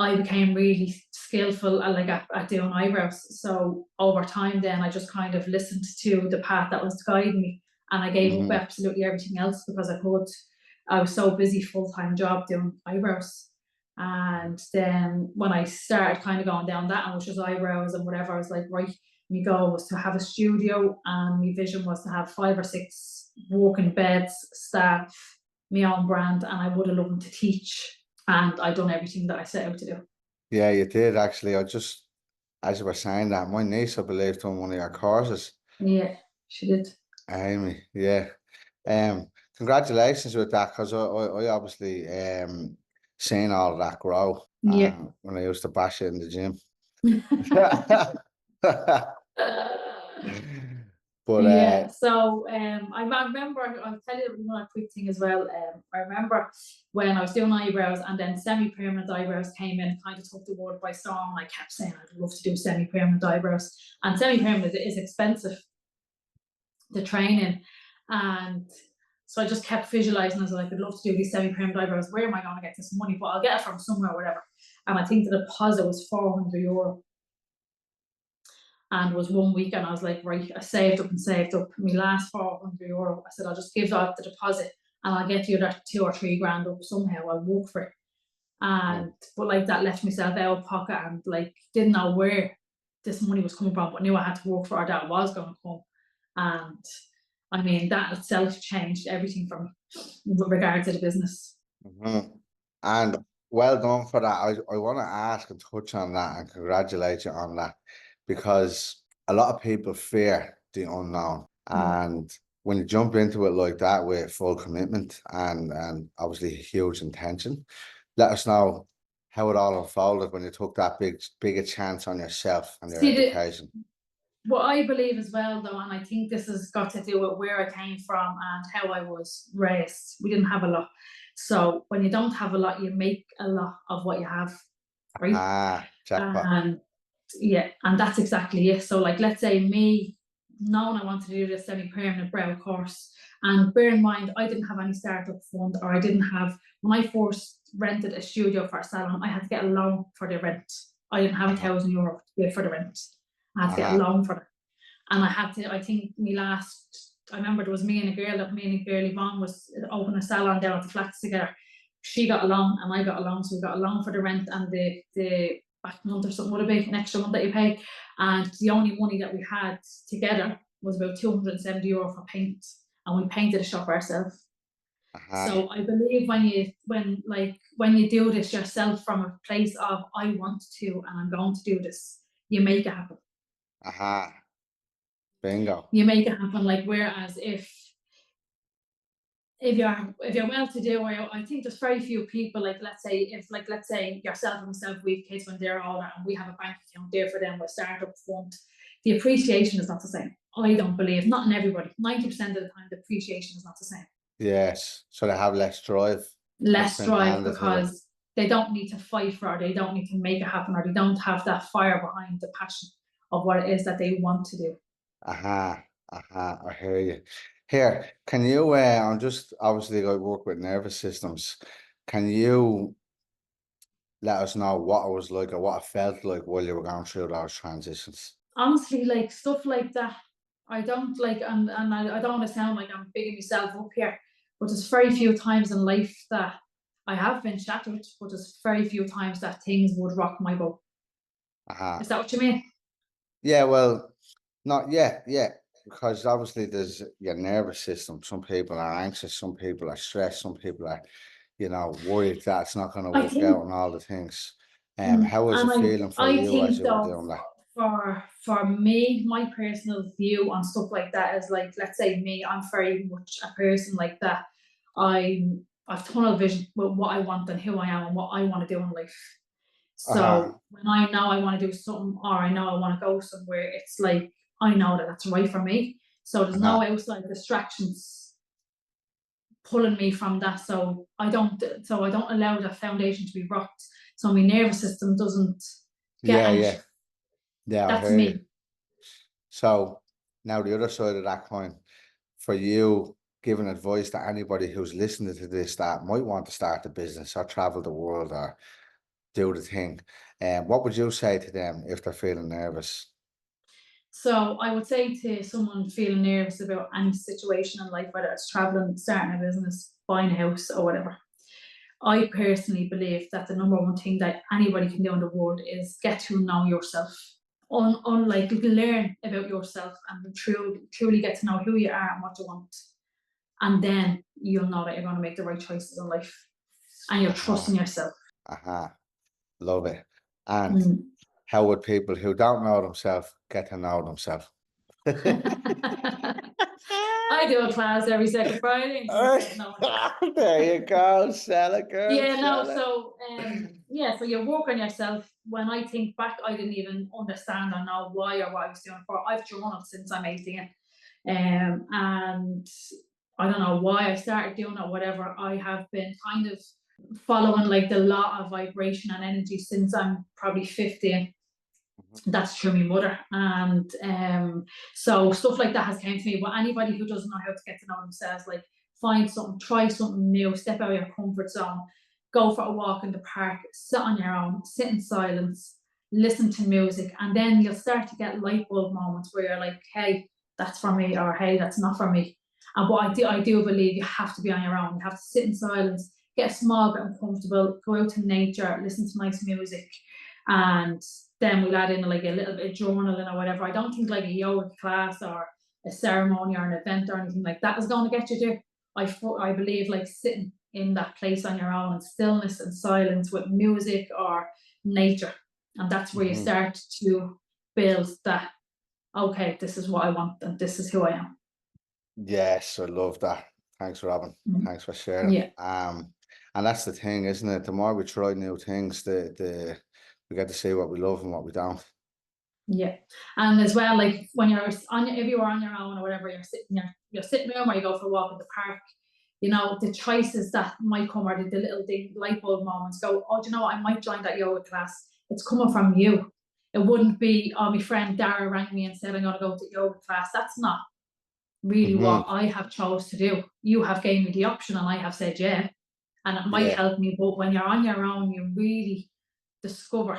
[SPEAKER 1] I became really skillful at, like, at doing eyebrows. So over time, then I just kind of listened to the path that was guiding me, and I gave up
[SPEAKER 2] Hmm.
[SPEAKER 1] absolutely everything else because I was so busy full time job doing eyebrows. And then when I started kind of going down that, and which was eyebrows and whatever, I was like, right, my goal was to have a studio, and my vision was to have 5 or 6 walking beds, staff, my own brand, and I would have loved to teach. And I done everything that I set out to do.
[SPEAKER 2] Yeah, you did actually. I just, as you were saying that, my niece, I believe, done one of your courses.
[SPEAKER 1] Yeah, she did.
[SPEAKER 2] Amy, yeah. Congratulations with that, because I obviously seen all that grow
[SPEAKER 1] Yeah.
[SPEAKER 2] when I used to bash it in the gym. But
[SPEAKER 1] Yeah, so I remember, I'll tell you one quick thing as well. I remember when I was doing eyebrows, and then semi-permanent eyebrows came in and kind of took the world by storm. And I kept saying I'd love to do semi-permanent eyebrows, and semi-permanent is expensive, the training. And so I just kept visualizing as like, I'd love to do these semi-permanent eyebrows. Where am I going to get this money? But I'll get it from somewhere, or whatever. And I think the deposit was €400. And was 1 week, and I was like, right, I saved up and saved up. My last €400, I said, I'll just give out the deposit, and I'll get the other 2 or 3 grand up somehow. I'll work for it. And but like that left myself out of pocket, and like didn't know where this money was coming from, but knew I had to work for it, that it was going to come. And I mean, that itself changed everything for me with regard to the business.
[SPEAKER 2] and well done for that. I want to ask and touch on that and congratulate you on that, because a lot of people fear the unknown. And when you jump into it like that with full commitment and obviously huge intention, let us know how it all unfolded when you took that big a chance on yourself and your
[SPEAKER 1] See,
[SPEAKER 2] education.
[SPEAKER 1] what I believe as well, though, and I think this has got to do with where I came from and how I was raised. We didn't have a lot. So when you don't have a lot, you make a lot of what you have, right?
[SPEAKER 2] Jackpot.
[SPEAKER 1] And yeah, and that's exactly it. So like, let's say me knowing I wanted to do this semi-permanent brow course, and bear in mind, I didn't have any startup fund, or I didn't have, when I first rented a studio for a salon, I had to get a loan for the rent. I didn't have €1,000 to pay for the rent. I had to get a loan for it. And I had to, I think I remember there was me and a girl Yvonne was opening a salon down at the flats together. She got a loan and I got a loan, so we got a loan for the rent and the back month or something would have been an extra month that you pay. And the only money that we had together was about €270 for paint, and we painted the shop ourselves. So I believe when you do this yourself from a place of I want to and I'm going to do this, you make it happen.
[SPEAKER 2] Bingo.
[SPEAKER 1] You make it happen. Like, whereas if you're well to do, I think there's very few people, like let's say yourself and myself, we have kids when they're all that, and we have a bank account there for them with startup fund. The appreciation is not the same. I don't believe, not in everybody. 90% of the time, the appreciation is not the same.
[SPEAKER 2] Yes. So they have less drive.
[SPEAKER 1] Less drive
[SPEAKER 2] handed to them.
[SPEAKER 1] because they don't need to fight for it, or they don't need to make it happen, or they don't have that fire behind the passion of what it is that they want to do.
[SPEAKER 2] I hear you. Here, can you, I'm just obviously I work with nervous systems. Can you let us know what it was like or what it felt like while you were going through those transitions?
[SPEAKER 1] Honestly, like stuff like that, I don't like, and I don't want to sound like I'm bigging myself up here, but there's very few times in life that I have been shattered, but there's very few times that things would rock my boat. Is that what you mean?
[SPEAKER 2] Yeah, well, not yet, because obviously there's your nervous system. Some people are anxious, some people are stressed, some people are, worried that it's not going to
[SPEAKER 1] I
[SPEAKER 2] work out
[SPEAKER 1] think,
[SPEAKER 2] and all the things.
[SPEAKER 1] and
[SPEAKER 2] How was it feeling for
[SPEAKER 1] I
[SPEAKER 2] you as
[SPEAKER 1] think
[SPEAKER 2] you were
[SPEAKER 1] though,
[SPEAKER 2] doing that?
[SPEAKER 1] for me, my personal view on stuff like that is like, let's say me, I'm very much a person like that. I've tunnel vision with what I want and who I am and what I want to do in life. So when I know I want to do something, or I know I want to go somewhere, it's like I know that that's right for me. So there's no outside distractions pulling me from that. So I don't allow the foundation to be rocked. So my nervous system doesn't get anxious.
[SPEAKER 2] I
[SPEAKER 1] That's
[SPEAKER 2] hear you.
[SPEAKER 1] me.
[SPEAKER 2] So now the other side of that coin, for you, giving advice to anybody who's listening to this that might want to start a business or travel the world or do the thing. What would you say to them if they're feeling nervous?
[SPEAKER 1] So I would say to someone feeling nervous about any situation in life, whether it's traveling, starting a business, buying a house, or whatever, I personally believe that the number one thing that anybody can do in the world is get to know yourself. Like learn about yourself and truly get to know who you are and what you want. And then you'll know that you're going to make the right choices in life and you're
[SPEAKER 2] Uh-huh.
[SPEAKER 1] trusting yourself.
[SPEAKER 2] Uh-huh. Love it. And
[SPEAKER 1] Mm.
[SPEAKER 2] how would people who don't know themselves get to know themselves?
[SPEAKER 1] I do a class every second Friday.
[SPEAKER 2] There you go. Sell it, girl.
[SPEAKER 1] Yeah, no,
[SPEAKER 2] Sell it.
[SPEAKER 1] yeah, so you work on yourself. When I think back, I didn't even understand or know why or what I was doing for. I've journaled since I'm 18. And I don't know why I started doing it, whatever. I have been kind of following like the law of vibration and energy since I'm probably 15. That's through my mother. And so stuff like that has came to me. But anybody who doesn't know how to get to know themselves, like find something, try something new, step out of your comfort zone, go for a walk in the park, sit on your own, sit in silence, listen to music, and then you'll start to get light bulb moments where you're like, hey, that's for me, or hey, that's not for me. And what I do believe you have to be on your own. You have to sit in silence, get a small bit uncomfortable, go out to nature, listen to nice music, and then we'll add in like a little bit of journaling or whatever. I don't think like a yoga class or a ceremony or an event or anything like that is going to get you there. I believe like sitting in that place on your own in stillness and silence with music or nature. And that's where you start to build that, okay, this is what I want and this is who I am.
[SPEAKER 2] Yes, I love that. Thanks, Robyn.
[SPEAKER 1] Mm.
[SPEAKER 2] Thanks for sharing.
[SPEAKER 1] Yeah.
[SPEAKER 2] And that's the thing, isn't it? The more we try new things, the we get to see what we love and what we don't.
[SPEAKER 1] Yeah. And as well, like when you're on if you are on your own or whatever, you're sitting your sitting room or you go for a walk in the park, the choices that might come or the little light bulb moments go, oh, do you know what? I might join that yoga class. It's coming from you. It wouldn't be, oh, my friend Dara rang me and said I'm gonna go to yoga class. That's not really what I have chose to do. You have gave me the option and I have said yeah. And it might
[SPEAKER 2] Yeah.
[SPEAKER 1] help me, but when you're on your own, you really discover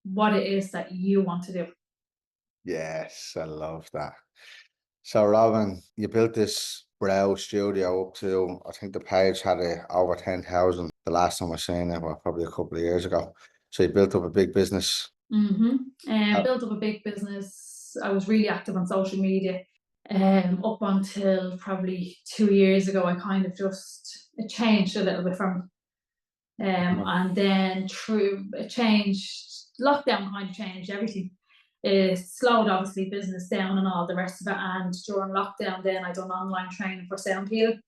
[SPEAKER 1] what it is that you want to do.
[SPEAKER 2] Yes, I love that. So, Robyn, you built this brow studio up to, I think the page had over 10,000 the last time I seen it, well, probably a couple of years ago. So you built up a big business.
[SPEAKER 1] And built up a big business. I was really active on social media. Up until probably 2 years ago, I kind of it changed a little bit from and then through it changed, lockdown kind of changed everything. It slowed obviously business down and all the rest of it. And during lockdown, then I done online training for sound healing.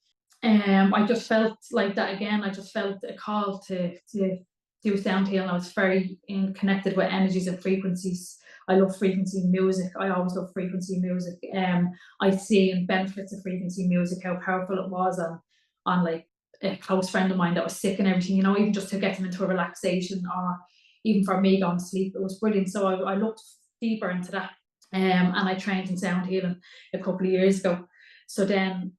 [SPEAKER 1] I just felt like that again. I just felt a call to do sound healing. I was very connected with energies and frequencies. I love frequency music. I always love frequency music. I see in benefits of frequency music how powerful it was on like a close friend of mine that was sick and everything, even just to get him into a relaxation or even for me going to sleep, it was brilliant. So I looked deeper into that. And I trained in sound healing a couple of years ago. So then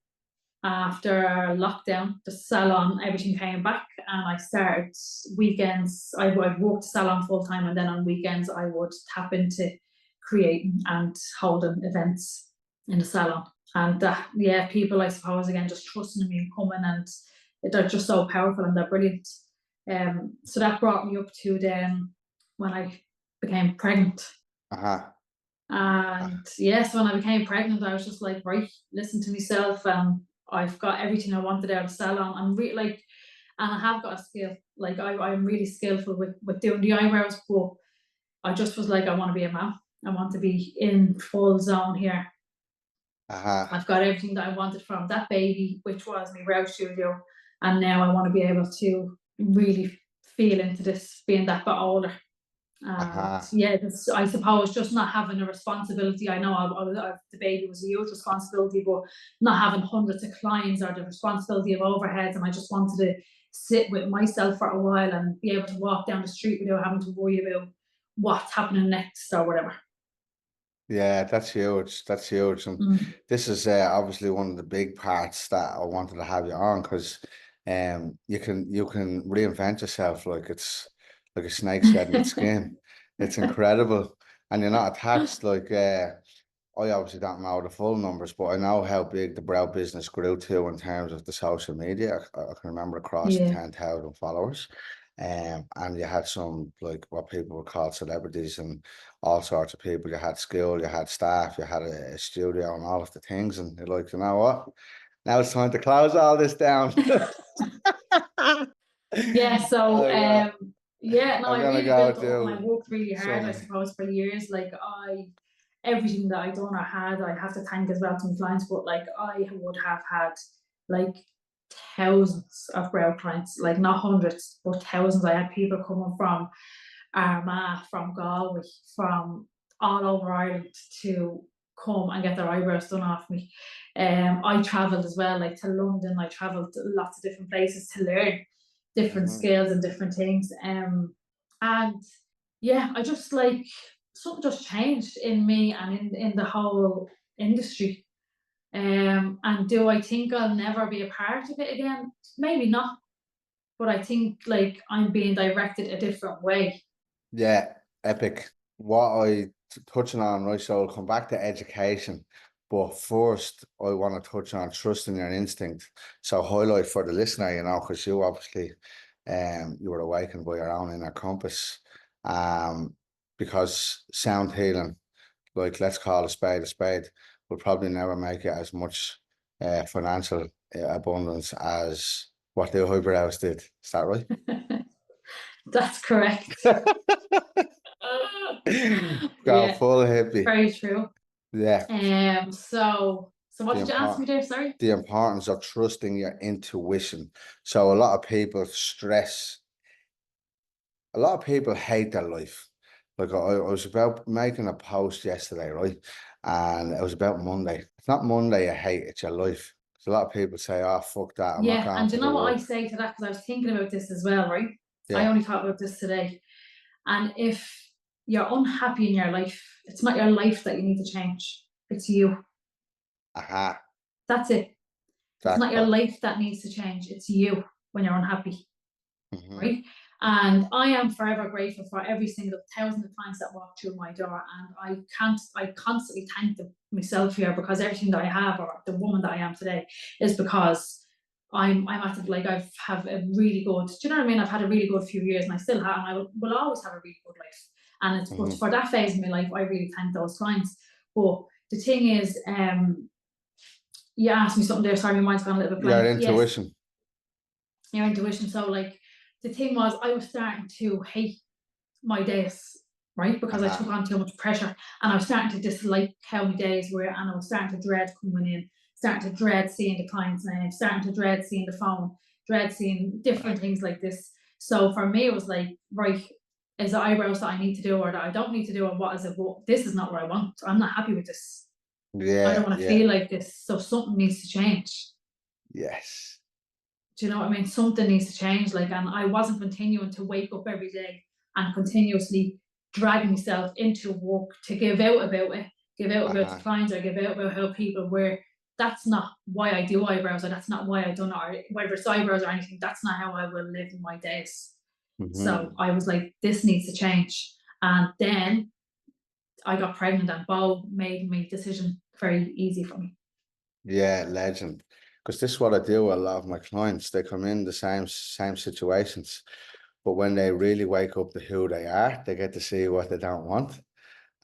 [SPEAKER 1] after lockdown, the salon, everything came back and I started weekends. I worked salon full time and then on weekends I would tap into creating and holding events in the salon. And people, I suppose, again, just trusting me and coming, and they're just so powerful and they're brilliant. So that brought me up to then when I became pregnant. And yes, when I became pregnant, I was just like, right, listen to myself, and I've got everything I wanted out of salon. I'm really like, and I have got a skill. Like I'm really skillful with doing the eyebrows, but I just was like, I want to be a mom. I want to be in full zone here. I've got everything that I wanted from that baby, which was my brow studio, and now I want to be able to really feel into this, being that bit older. I suppose just not having a responsibility. I know the baby was a huge responsibility, but not having hundreds of clients or the responsibility of overheads, and I just wanted to sit with myself for a while and be able to walk down the street without having to worry about what's happening next or whatever.
[SPEAKER 2] Yeah, that's huge. That's huge. And this is obviously one of the big parts that I wanted to have you on, because you can reinvent yourself. Like like a snake shedding its skin. It's incredible. And you're not attached like I obviously don't know the full numbers, but I know how big the brow business grew to in terms of the social media. I can remember across
[SPEAKER 1] Yeah.
[SPEAKER 2] 10,000 followers. And you had some like what people would call celebrities and all sorts of people. You had school, you had staff, you had a studio and all of the things. And you're like, you know what? Now it's time to close all this down.
[SPEAKER 1] Yeah, so
[SPEAKER 2] I'm
[SPEAKER 1] yeah, no, I
[SPEAKER 2] gonna
[SPEAKER 1] really
[SPEAKER 2] go
[SPEAKER 1] built it up and I
[SPEAKER 2] do
[SPEAKER 1] worked really hard, I
[SPEAKER 2] some.
[SPEAKER 1] suppose, for years. Like everything that I done or had, I have to thank as well to my clients, but like I would have had like thousands of brow clients, like not hundreds, but thousands. I had people coming from Armagh, from Galway, from all over Ireland to come and get their eyebrows done off me. I travelled as well, like to London. I travelled to lots of different places to learn different
[SPEAKER 2] Mhm.
[SPEAKER 1] skills and different things. And yeah, I just like something just changed in me and in the whole industry. And do I think I'll never be a part of it again? Maybe not, but I think like I'm being directed a different way.
[SPEAKER 2] Yeah, epic. What touching on, right? So I'll come back to education, but first I want to touch on trusting your instinct. So highlight for the listener, you know, because you obviously, you were awakened by your own inner compass, um, because sound healing, like let's call a spade, will probably never make it as much, financial abundance as what the eyebrows did. Is that right?
[SPEAKER 1] That's correct.
[SPEAKER 2] Got
[SPEAKER 1] Yeah,
[SPEAKER 2] full hippie.
[SPEAKER 1] very true.
[SPEAKER 2] Yeah,
[SPEAKER 1] So what
[SPEAKER 2] the
[SPEAKER 1] did you ask me
[SPEAKER 2] important
[SPEAKER 1] there? Sorry.
[SPEAKER 2] the importance of trusting your intuition. So a lot of people stress, a lot of people hate their life. Like I was about making a post yesterday, right? And it was about Monday. It's not Monday I hate, it's your life. 'Cause a lot of people say, oh fuck that, I'm not
[SPEAKER 1] Yeah,
[SPEAKER 2] going
[SPEAKER 1] and
[SPEAKER 2] to
[SPEAKER 1] you
[SPEAKER 2] the
[SPEAKER 1] know what I
[SPEAKER 2] work.
[SPEAKER 1] say to that? Because I was thinking about this as well, right? I
[SPEAKER 2] Yeah.
[SPEAKER 1] only thought about this today. And if you're unhappy in your life, it's not your life that you need to change. It's you.
[SPEAKER 2] Aha.
[SPEAKER 1] That's it. It's not your
[SPEAKER 2] Jackpot.
[SPEAKER 1] life that needs to change. It's you when you're unhappy,
[SPEAKER 2] Hmm.
[SPEAKER 1] right? And I am forever grateful for every single thousand of clients that walk through my door. And I constantly thank them myself here because everything that I have or the woman that I am today is because I'm at like I've have a really good, do you know what I mean? I've had a really good few years and I still have, and I will always have a really good life. And it's but
[SPEAKER 2] Hmm.
[SPEAKER 1] for that phase of my life, I really thank those clients. But the thing is, you asked me something there, sorry, my mind's gone a little bit
[SPEAKER 2] Your
[SPEAKER 1] blank. Yes,
[SPEAKER 2] intuition.
[SPEAKER 1] your intuition. So like the thing was I was starting to hate my days, right? Because I took
[SPEAKER 2] Aha.
[SPEAKER 1] on too much pressure and I was starting to dislike how my days were and I was starting to dread coming in, starting to dread seeing the client's name, starting to dread seeing the phone, dread seeing different things like this. So for me it was like, right, is the eyebrows that I need to do or that I don't need to do, and what is it? Well, this is not what I want. I'm not happy with this. I don't
[SPEAKER 2] Yeah,
[SPEAKER 1] want to
[SPEAKER 2] yeah.
[SPEAKER 1] feel like this. So something needs to change.
[SPEAKER 2] Yes.
[SPEAKER 1] Do you know what I mean? Something needs to change. Like, and I wasn't continuing to wake up every day and continuously drag myself into work to give out about it, give out about the
[SPEAKER 2] Uh-huh.
[SPEAKER 1] clients or give out about how people were. That's not why I do eyebrows, or that's not why I done it, or whether it's eyebrows or anything, that's not how I will live in my days. So
[SPEAKER 2] Hmm.
[SPEAKER 1] I was like, this needs to change. And then I got pregnant and Bo made my decision very easy for me.
[SPEAKER 2] Yeah, legend. Because this is what I do with a lot of my clients. They come in the same situations, but when they really wake up to who they are, they get to see what they don't want,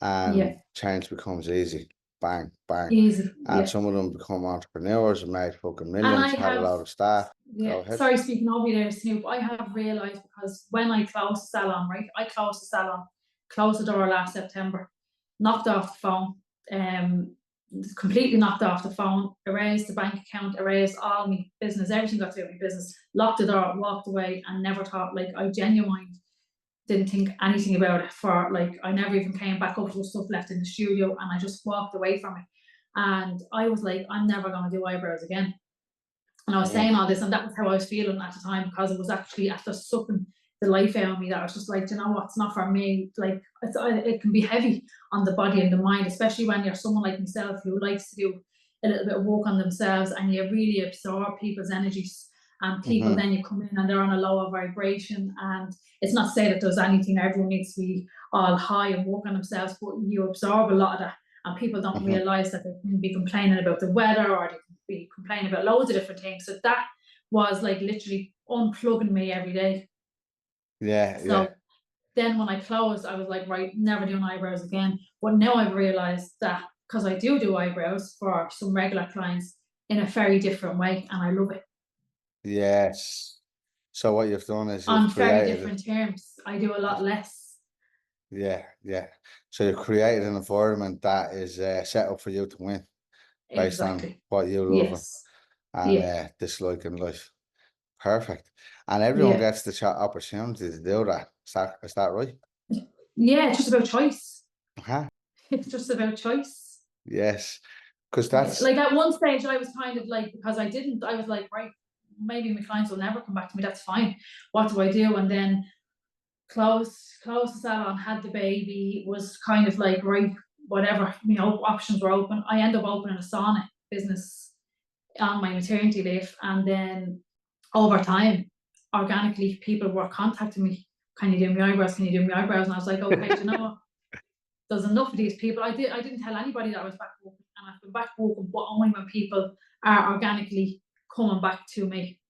[SPEAKER 1] Yeah,
[SPEAKER 2] and change becomes easy. Bang, bang.
[SPEAKER 1] easy.
[SPEAKER 2] And
[SPEAKER 1] Yeah.
[SPEAKER 2] some of them become entrepreneurs and made fucking
[SPEAKER 1] And I
[SPEAKER 2] millions, had a
[SPEAKER 1] have,
[SPEAKER 2] lot of staff.
[SPEAKER 1] yeah,
[SPEAKER 2] Go ahead.
[SPEAKER 1] sorry, speaking of you there, Snoop, I have realised because when I closed the salon, right, I closed the salon, closed the door last September, knocked off the phone, completely knocked off the phone, erased the bank account, erased all my business, everything got to do with my business, locked the door, walked away, and never thought, like, I genuinely didn't think anything about it for, like, I never even came back up to the stuff left in the studio and I just walked away from it. And I was like, I'm never going to do eyebrows again. And I was
[SPEAKER 2] Mm.
[SPEAKER 1] saying all this, and that was how I was feeling at the time because it was actually after sucking the life out of me that I was just like, you know what, it's not for me. Like, it can be heavy on the body and the mind, especially when you're someone like myself who likes to do a little bit of work on themselves and you really absorb people's energies. and people then you come in and they're on a lower vibration. And it's not to say that there's anything everyone needs to be all high and work on themselves, but you absorb a lot of that, and people don't realize that they can be complaining about the weather, or they can be complaining about loads of different things. So that was like literally unplugging me every day.
[SPEAKER 2] Yeah,
[SPEAKER 1] So
[SPEAKER 2] yeah,
[SPEAKER 1] then when I closed, I was like, right, never doing eyebrows again. But now I've realized that, because I do eyebrows for some regular clients in a very different way, and I love it.
[SPEAKER 2] yes. So what you've done is you've
[SPEAKER 1] On very
[SPEAKER 2] created it.
[SPEAKER 1] different terms. I do a lot less.
[SPEAKER 2] Yeah, yeah. So you've created an environment that is set up for you to win based on
[SPEAKER 1] Exactly.
[SPEAKER 2] what you love
[SPEAKER 1] Yes.
[SPEAKER 2] and
[SPEAKER 1] Yeah.
[SPEAKER 2] dislike in life. Perfect. And everyone
[SPEAKER 1] Yeah.
[SPEAKER 2] gets the opportunity to do that. Is that right?
[SPEAKER 1] Yeah, it's just about choice.
[SPEAKER 2] Uh-huh.
[SPEAKER 1] It's just about choice.
[SPEAKER 2] Yes. Because
[SPEAKER 1] Yeah.
[SPEAKER 2] that's
[SPEAKER 1] Like at one stage I was kind of like, because I was like, right, maybe my clients will never come back to me, that's fine. What do I do? And then closed the salon, had the baby, was kind of like, right, whatever, options were open. I ended up opening a sauna business on my maternity leave, and then over time, organically, people were contacting me. Can you do my eyebrows? Can you do my eyebrows? And I was like, okay, do you know what? There's enough of these people. I didn't tell anybody that I was back working, and I've been back working, but only when people are organically coming back to me.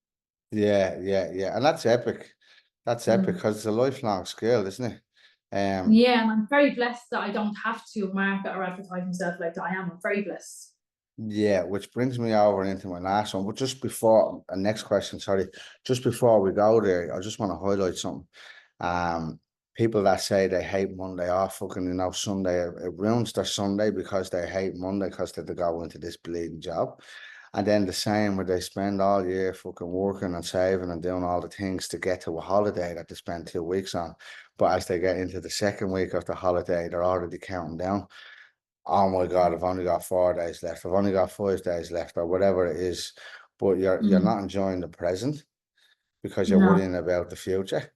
[SPEAKER 2] yeah, yeah, yeah. And that's epic. That's epic
[SPEAKER 1] Mm.
[SPEAKER 2] because it's a lifelong skill, isn't it? Um,
[SPEAKER 1] Yeah, and I'm very blessed that I don't have to market or advertise myself like that. I am. I'm very blessed.
[SPEAKER 2] yeah, which brings me over into my last one. But just before, next question, sorry, just before we go there, I just want to highlight something. Um, People that say they hate Monday off, fucking, Sunday, it ruins their Sunday because they hate Monday because they go into this bleeding job. And then the same where they spend all year fucking working and saving and doing all the things to get to a holiday that they spend 2 weeks on. But as they get into the second week of the holiday, they're already counting down. Oh my God, I've only got 4 days left. I've only got 5 days left, or whatever it is. But you're
[SPEAKER 1] Mm.
[SPEAKER 2] not enjoying the present because you're
[SPEAKER 1] No.
[SPEAKER 2] worrying about the future,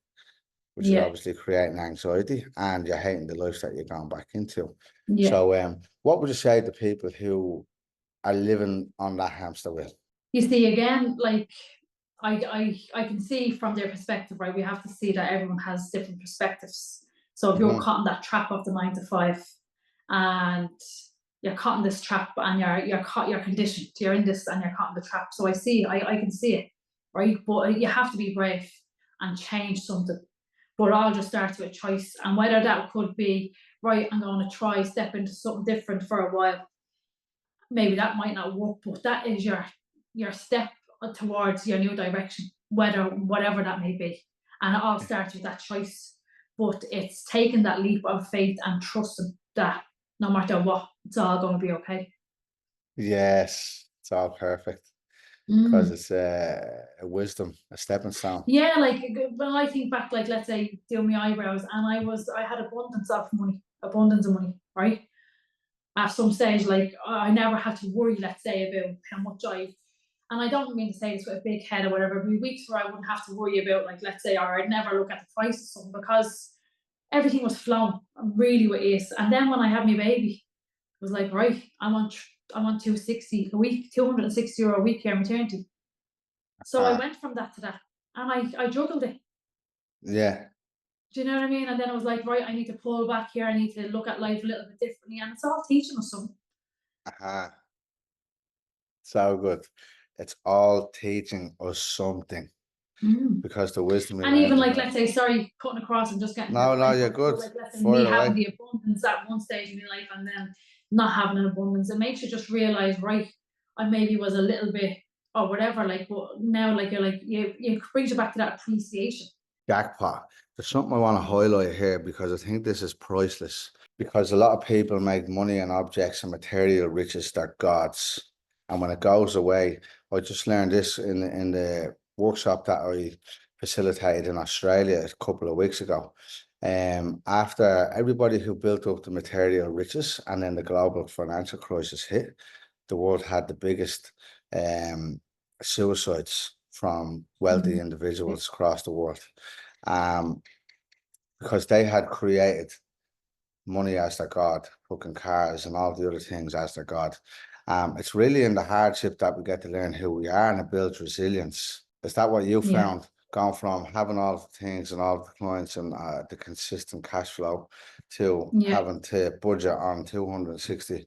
[SPEAKER 2] which is
[SPEAKER 1] Yeah.
[SPEAKER 2] obviously creating anxiety, and you're hating the life that you're going back into.
[SPEAKER 1] Yeah.
[SPEAKER 2] So, what would you say to people who are living on that hamster wheel?
[SPEAKER 1] You see, again, like I can see from their perspective, right? We have to see that everyone has different perspectives. So if you're
[SPEAKER 2] Hmm.
[SPEAKER 1] caught in that trap of the 9 to 5, and you're caught in this trap, and you're conditioned, you're in this, and you're caught in the trap. So I can see it, right? But you have to be brave and change something. But it all just starts with a choice, and whether that could be, right, I'm going to try step into something different for a while. Maybe that might not work, but that is your step towards your new direction, whatever that may be. And it all starts with that choice. But it's taking that leap of faith and trusting that no matter what, it's all going to be okay.
[SPEAKER 2] Yes, it's all perfect because
[SPEAKER 1] Mm.
[SPEAKER 2] it's a wisdom, a stepping stone.
[SPEAKER 1] Yeah, like when I think back, like let's say doing my eyebrows, and I had abundance of money, right? At some stage, like I never had to worry, let's say, about how much and I don't mean to say this with a big head or whatever, there'd be weeks where I wouldn't have to worry about, like, let's say, or I'd never look at the price of something because everything was flowing really with ease. And then when I had my baby, it was like, right, I want 260 a week, €260 a week here maternity. So I
[SPEAKER 2] Ah,
[SPEAKER 1] went from that to that, and I juggled it.
[SPEAKER 2] yeah.
[SPEAKER 1] Do you know what I mean? And then I was like, right, I need to pull back here. I need to look at life a little bit differently, and it's all teaching us something.
[SPEAKER 2] Aha. So good. It's all teaching us something
[SPEAKER 1] Mm.
[SPEAKER 2] because the wisdom
[SPEAKER 1] And even
[SPEAKER 2] behind it.
[SPEAKER 1] like, let's say, sorry, cutting across and just getting to the
[SPEAKER 2] No, no,
[SPEAKER 1] point,
[SPEAKER 2] you're
[SPEAKER 1] but
[SPEAKER 2] good.
[SPEAKER 1] like, let's say me
[SPEAKER 2] Fire
[SPEAKER 1] having
[SPEAKER 2] away.
[SPEAKER 1] the abundance at one stage in my life, and then not having an abundance, it makes you just realize, right, I maybe was a little bit or whatever, like, but now, like, you're like, you brings you back to that appreciation.
[SPEAKER 2] Jackpot. There's something I want to highlight here because I think this is priceless. Because a lot of people make money and objects and material riches their gods. And when it goes away, I just learned this in the workshop that I facilitated in Australia a couple of weeks ago. After everybody who built up the material riches and then the global financial crisis hit, the world had the biggest um, suicides from wealthy
[SPEAKER 1] Mm.
[SPEAKER 2] individuals across the world. Um, because they had created money as their god, fucking cars and all the other things as their god. It's really in the hardship that we get to learn who we are, and it builds resilience. Is that what you
[SPEAKER 1] Yeah,
[SPEAKER 2] found? Going from having all the things and all the clients and the consistent cash flow to
[SPEAKER 1] yeah.
[SPEAKER 2] having to budget on 260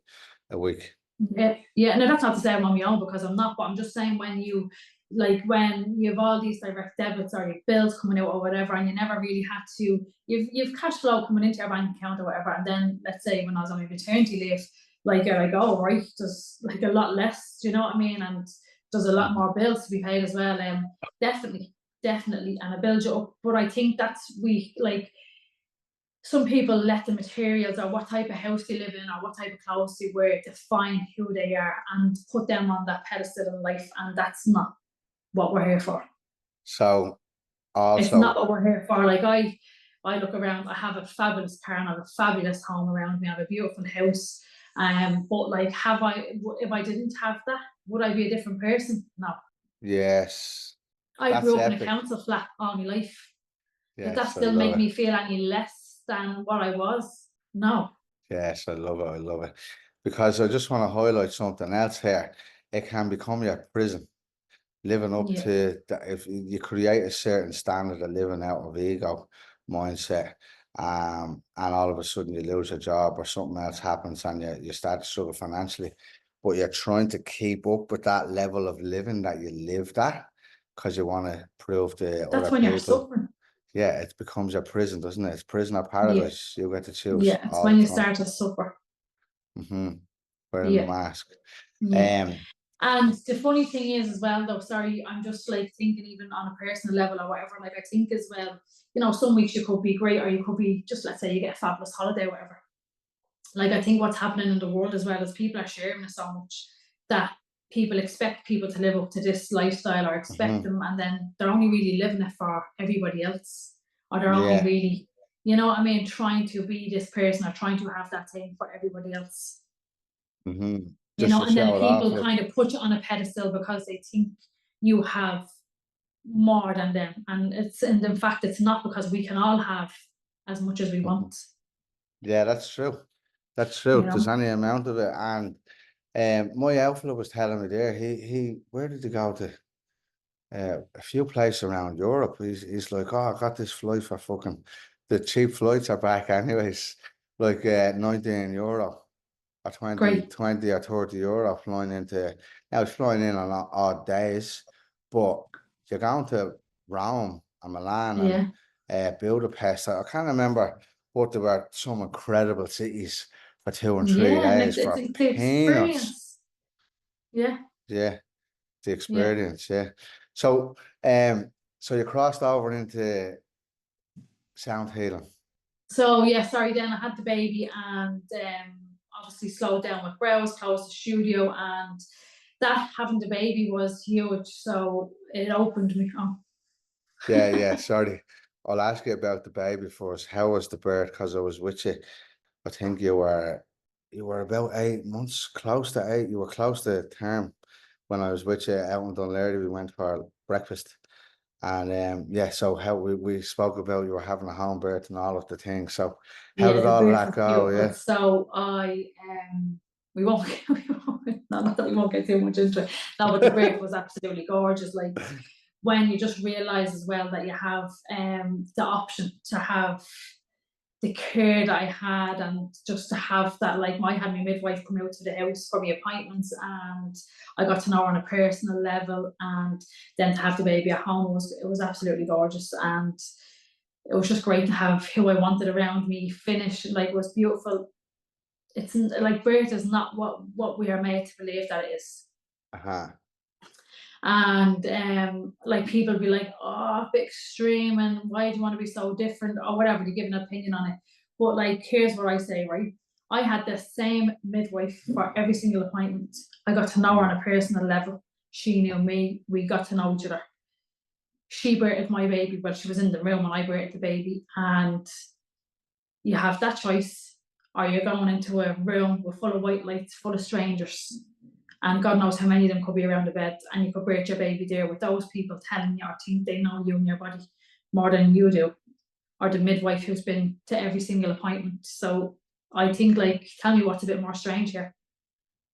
[SPEAKER 2] a week.
[SPEAKER 1] Yeah, yeah. No, that's not to say I'm on my own because I'm not, but I'm just saying when you when you have all these direct debits or your bills coming out or whatever, and you never really had to, you've cash flow coming into your bank account or whatever, and then let's say when I was on my maternity leave, you're like, oh right, there's like a lot less, do you know what I mean? And there's a lot
[SPEAKER 2] Mhm.
[SPEAKER 1] more bills to be paid as well. Definitely, definitely, and it builds you up. But I think that's some people let the materials or what type of house they live in or what type of clothes they wear define who they are and put them on that pedestal in life, and that's not what we're here for.
[SPEAKER 2] So
[SPEAKER 1] It's not
[SPEAKER 2] also,
[SPEAKER 1] what we're here for. I look around, I have a fabulous car and I have a fabulous home around me, I have a beautiful house. But if I didn't have that, would I be a different person? No.
[SPEAKER 2] yes,
[SPEAKER 1] I
[SPEAKER 2] that's
[SPEAKER 1] grew up in a
[SPEAKER 2] epic.
[SPEAKER 1] council flat all my life. Did that
[SPEAKER 2] Yes, I
[SPEAKER 1] still
[SPEAKER 2] love
[SPEAKER 1] make
[SPEAKER 2] it.
[SPEAKER 1] me feel any less than what I was? No.
[SPEAKER 2] Yes, I love it. I love it. Because I just want to highlight something else here. It can become your prison. Living up
[SPEAKER 1] Yeah.
[SPEAKER 2] to that, if you create a certain standard of living out of ego mindset, and all of a sudden you lose a job or something else happens and you start to struggle financially, but you're trying to keep up with that level of living that you lived at because you want to prove to
[SPEAKER 1] That's
[SPEAKER 2] other
[SPEAKER 1] when you're
[SPEAKER 2] people.
[SPEAKER 1] suffering.
[SPEAKER 2] Yeah, it becomes your prison, doesn't it? It's prison or
[SPEAKER 1] Yeah.
[SPEAKER 2] paradise. You get to choose
[SPEAKER 1] Yeah. It's
[SPEAKER 2] all
[SPEAKER 1] when
[SPEAKER 2] the
[SPEAKER 1] you
[SPEAKER 2] time.
[SPEAKER 1] start to suffer.
[SPEAKER 2] Mm-hmm. Wearing the
[SPEAKER 1] Yeah.
[SPEAKER 2] mask.
[SPEAKER 1] Yeah.
[SPEAKER 2] Um,
[SPEAKER 1] And the funny thing is as well, though, sorry, I'm just thinking even on a personal level or whatever, I think as well, some weeks you could be great or you could be just, let's say you get a fabulous holiday or whatever. I think what's happening in the world as well is people are sharing it so much that people expect people to live up to this lifestyle or expect
[SPEAKER 2] mhm.
[SPEAKER 1] them, and then they're only really living it for everybody else, or they're only
[SPEAKER 2] Yeah.
[SPEAKER 1] really, you know what I mean, trying to be this person or trying to have that thing for everybody else.
[SPEAKER 2] Just to
[SPEAKER 1] And then
[SPEAKER 2] show it off,
[SPEAKER 1] people
[SPEAKER 2] like.
[SPEAKER 1] kind of put you on a pedestal because they think you have more than them, and in fact it's not, because we can all have as much as we
[SPEAKER 2] Mhm.
[SPEAKER 1] want.
[SPEAKER 2] Yeah, that's true. That's
[SPEAKER 1] You
[SPEAKER 2] true. There's
[SPEAKER 1] know,
[SPEAKER 2] any amount of it. And my outfit was telling me there, he where did he go to? A few places around Europe. He's like, oh, I got this flight for fucking the cheap flights are back anyways, like €19 or 20,
[SPEAKER 1] great.
[SPEAKER 2] 20 or €30 flying into. Now it's flying in on odd days, but you're going to Rome and Milan and
[SPEAKER 1] Yeah,
[SPEAKER 2] Budapest. I can't remember what they were, some incredible cities for 2 and 3
[SPEAKER 1] yeah, and
[SPEAKER 2] days
[SPEAKER 1] it's
[SPEAKER 2] for
[SPEAKER 1] the
[SPEAKER 2] peanuts.
[SPEAKER 1] experience. Yeah,
[SPEAKER 2] Yeah, the
[SPEAKER 1] yeah.
[SPEAKER 2] experience. Yeah. So so you crossed over into sound healing.
[SPEAKER 1] So yeah, sorry. Then I had the baby, and obviously slowed down with brows, closed the studio, and that having the baby was huge. So it opened me. Oh,
[SPEAKER 2] Yeah, yeah. Sorry. I'll ask you about the baby first. How was the birth? Because I was with you. I think you were about 8 months, close to eight. You were close to term when I was with you out in Dunleary. We went for breakfast. And yeah, so how we spoke about you were having a home birth and all of the things. So how
[SPEAKER 1] yeah,
[SPEAKER 2] did
[SPEAKER 1] the
[SPEAKER 2] all of
[SPEAKER 1] birth
[SPEAKER 2] that
[SPEAKER 1] was
[SPEAKER 2] go?
[SPEAKER 1] beautiful.
[SPEAKER 2] Yeah.
[SPEAKER 1] So we won't, not that we won't get too much into it. No, but the birth was absolutely gorgeous. When you just realize as well that you have the option to have the care that I had, and just to have that, I had my midwife come out to the house for my appointments, and I got to know her on a personal level, and then to have the baby at home was absolutely gorgeous, and it was just great to have who I wanted around me finish. It was beautiful. It's birth is not what we are made to believe that it is.
[SPEAKER 2] Uh-huh.
[SPEAKER 1] And people be like, oh, a bit extreme, and why do you want to be so different or whatever, to give an opinion on it. But here's what I say, right? I had the same midwife for every single appointment. I got to know her on a personal level. She knew me. We got to know each other. She birthed my baby, but she was in the room when I birthed the baby. And you have that choice, or you're going into a room with full of white lights, full of strangers, and God knows how many of them could be around the bed, and you could birth your baby there with those people telling you or think they know you and your body more than you do, or the midwife who's been to every single appointment. So I think, tell me what's a bit more strange here.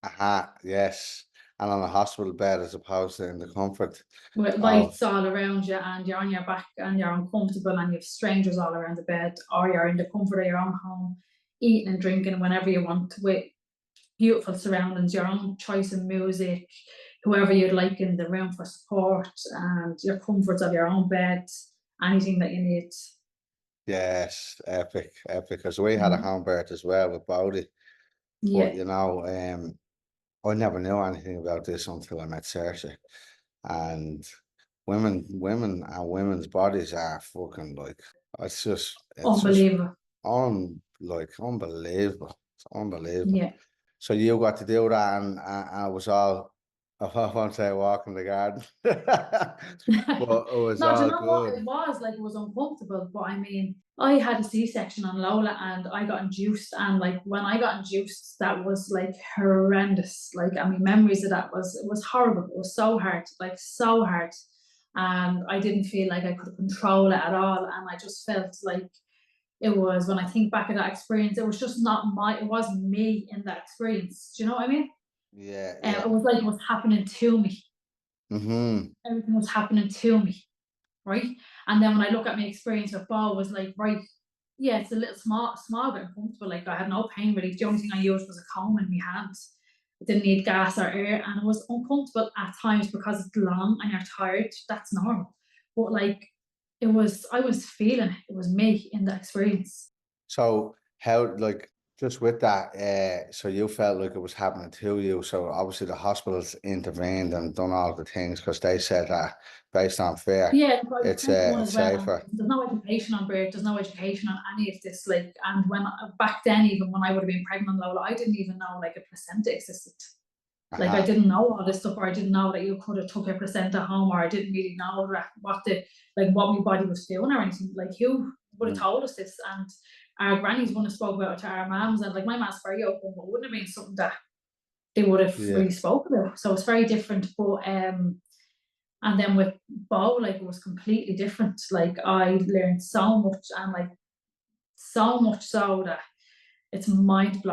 [SPEAKER 2] Uh-huh. Yes. and on a hospital bed as opposed to in the comfort
[SPEAKER 1] with
[SPEAKER 2] of,
[SPEAKER 1] lights all around you and you're on your back and you're uncomfortable and you have strangers all around the bed, or you're in the comfort of your own home, eating and drinking whenever you want with beautiful surroundings, your own choice of music, whoever you'd like in the room for support, and your comforts of your own bed, anything that you need.
[SPEAKER 2] yes, epic, epic. Because we had a
[SPEAKER 1] Mm.
[SPEAKER 2] home birth as well with Bodie, but
[SPEAKER 1] Yeah,
[SPEAKER 2] you know, I never knew anything about this until I met Saoirse. And and women's bodies are fucking like, it's just
[SPEAKER 1] unbelievable.
[SPEAKER 2] like unbelievable. It's unbelievable.
[SPEAKER 1] Yeah.
[SPEAKER 2] So you got to do that, and it was all, I won't say a walk in the garden, but it was
[SPEAKER 1] No, do you
[SPEAKER 2] all
[SPEAKER 1] know what
[SPEAKER 2] good.
[SPEAKER 1] it was? Like, it was uncomfortable, but I mean, I had a C-section on Lola and I got induced, and like when I got induced, that was like horrendous. Like, I mean, memories of that was, it was horrible. It was so hard, like so hard. And I didn't feel like I could control it at all. And I just felt like it was, when I think back at that experience, it was just not it wasn't me in that experience. Do you know what I mean?
[SPEAKER 2] Yeah,
[SPEAKER 1] And
[SPEAKER 2] yeah.
[SPEAKER 1] it was like it was happening to me.
[SPEAKER 2] Mm-hmm.
[SPEAKER 1] Everything was happening to me, right? And then when I look at my experience with Bo, was like, right, yeah, it's a little small bit uncomfortable. Like, I had no pain relief. The only thing I used was a comb in my hand. It didn't need gas or air, and it was uncomfortable at times because it's long and you're tired. That's normal. But like, I was feeling it. It was me in that experience.
[SPEAKER 2] So how, like, just with that, so you felt like it was happening to you. So obviously the hospitals intervened and done all the things because they said that based on fear,
[SPEAKER 1] Yeah, but I was 21
[SPEAKER 2] it's
[SPEAKER 1] as well, and
[SPEAKER 2] safer.
[SPEAKER 1] there's no education on birth, there's no education on any of this. Like, and when back then, even when I would have been pregnant, Lola, I didn't even know like a placenta existed. Like, I
[SPEAKER 2] Uh-huh.
[SPEAKER 1] didn't know all this stuff, or I didn't know that you could have took a placenta home, or I didn't really know what the, like, what my body was doing or anything. Like, who would have
[SPEAKER 2] Mm.
[SPEAKER 1] told us this? And our grannies wouldn't have spoke about it to our mums, and like my mom's very open, but it wouldn't have been something that they would have
[SPEAKER 2] Yeah,
[SPEAKER 1] really spoke about. So it's very different. But and then with Bo, like, it was completely different. Like, I learned so much, and like so much so that it's mind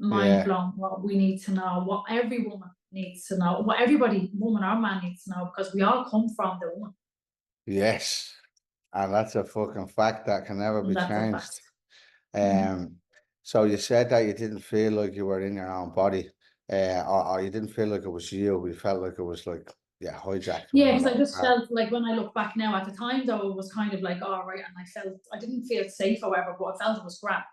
[SPEAKER 2] yeah,
[SPEAKER 1] blown what we need to know, what every woman needs to know, what everybody, woman or man, needs to know, because we all come from the woman.
[SPEAKER 2] yes. And that's a fucking fact that can never
[SPEAKER 1] And
[SPEAKER 2] be
[SPEAKER 1] that's a fact.
[SPEAKER 2] changed.
[SPEAKER 1] Mhm.
[SPEAKER 2] Um, so you said that you didn't feel like you were in your own body, or you didn't feel like it was you. You felt like it was like, yeah, hijacked from
[SPEAKER 1] Yeah, because I
[SPEAKER 2] another
[SPEAKER 1] just
[SPEAKER 2] part.
[SPEAKER 1] felt like, when I look back now, at the time though, it was kind of like, all right, and I felt, I didn't feel safe, however, but I felt it was grand.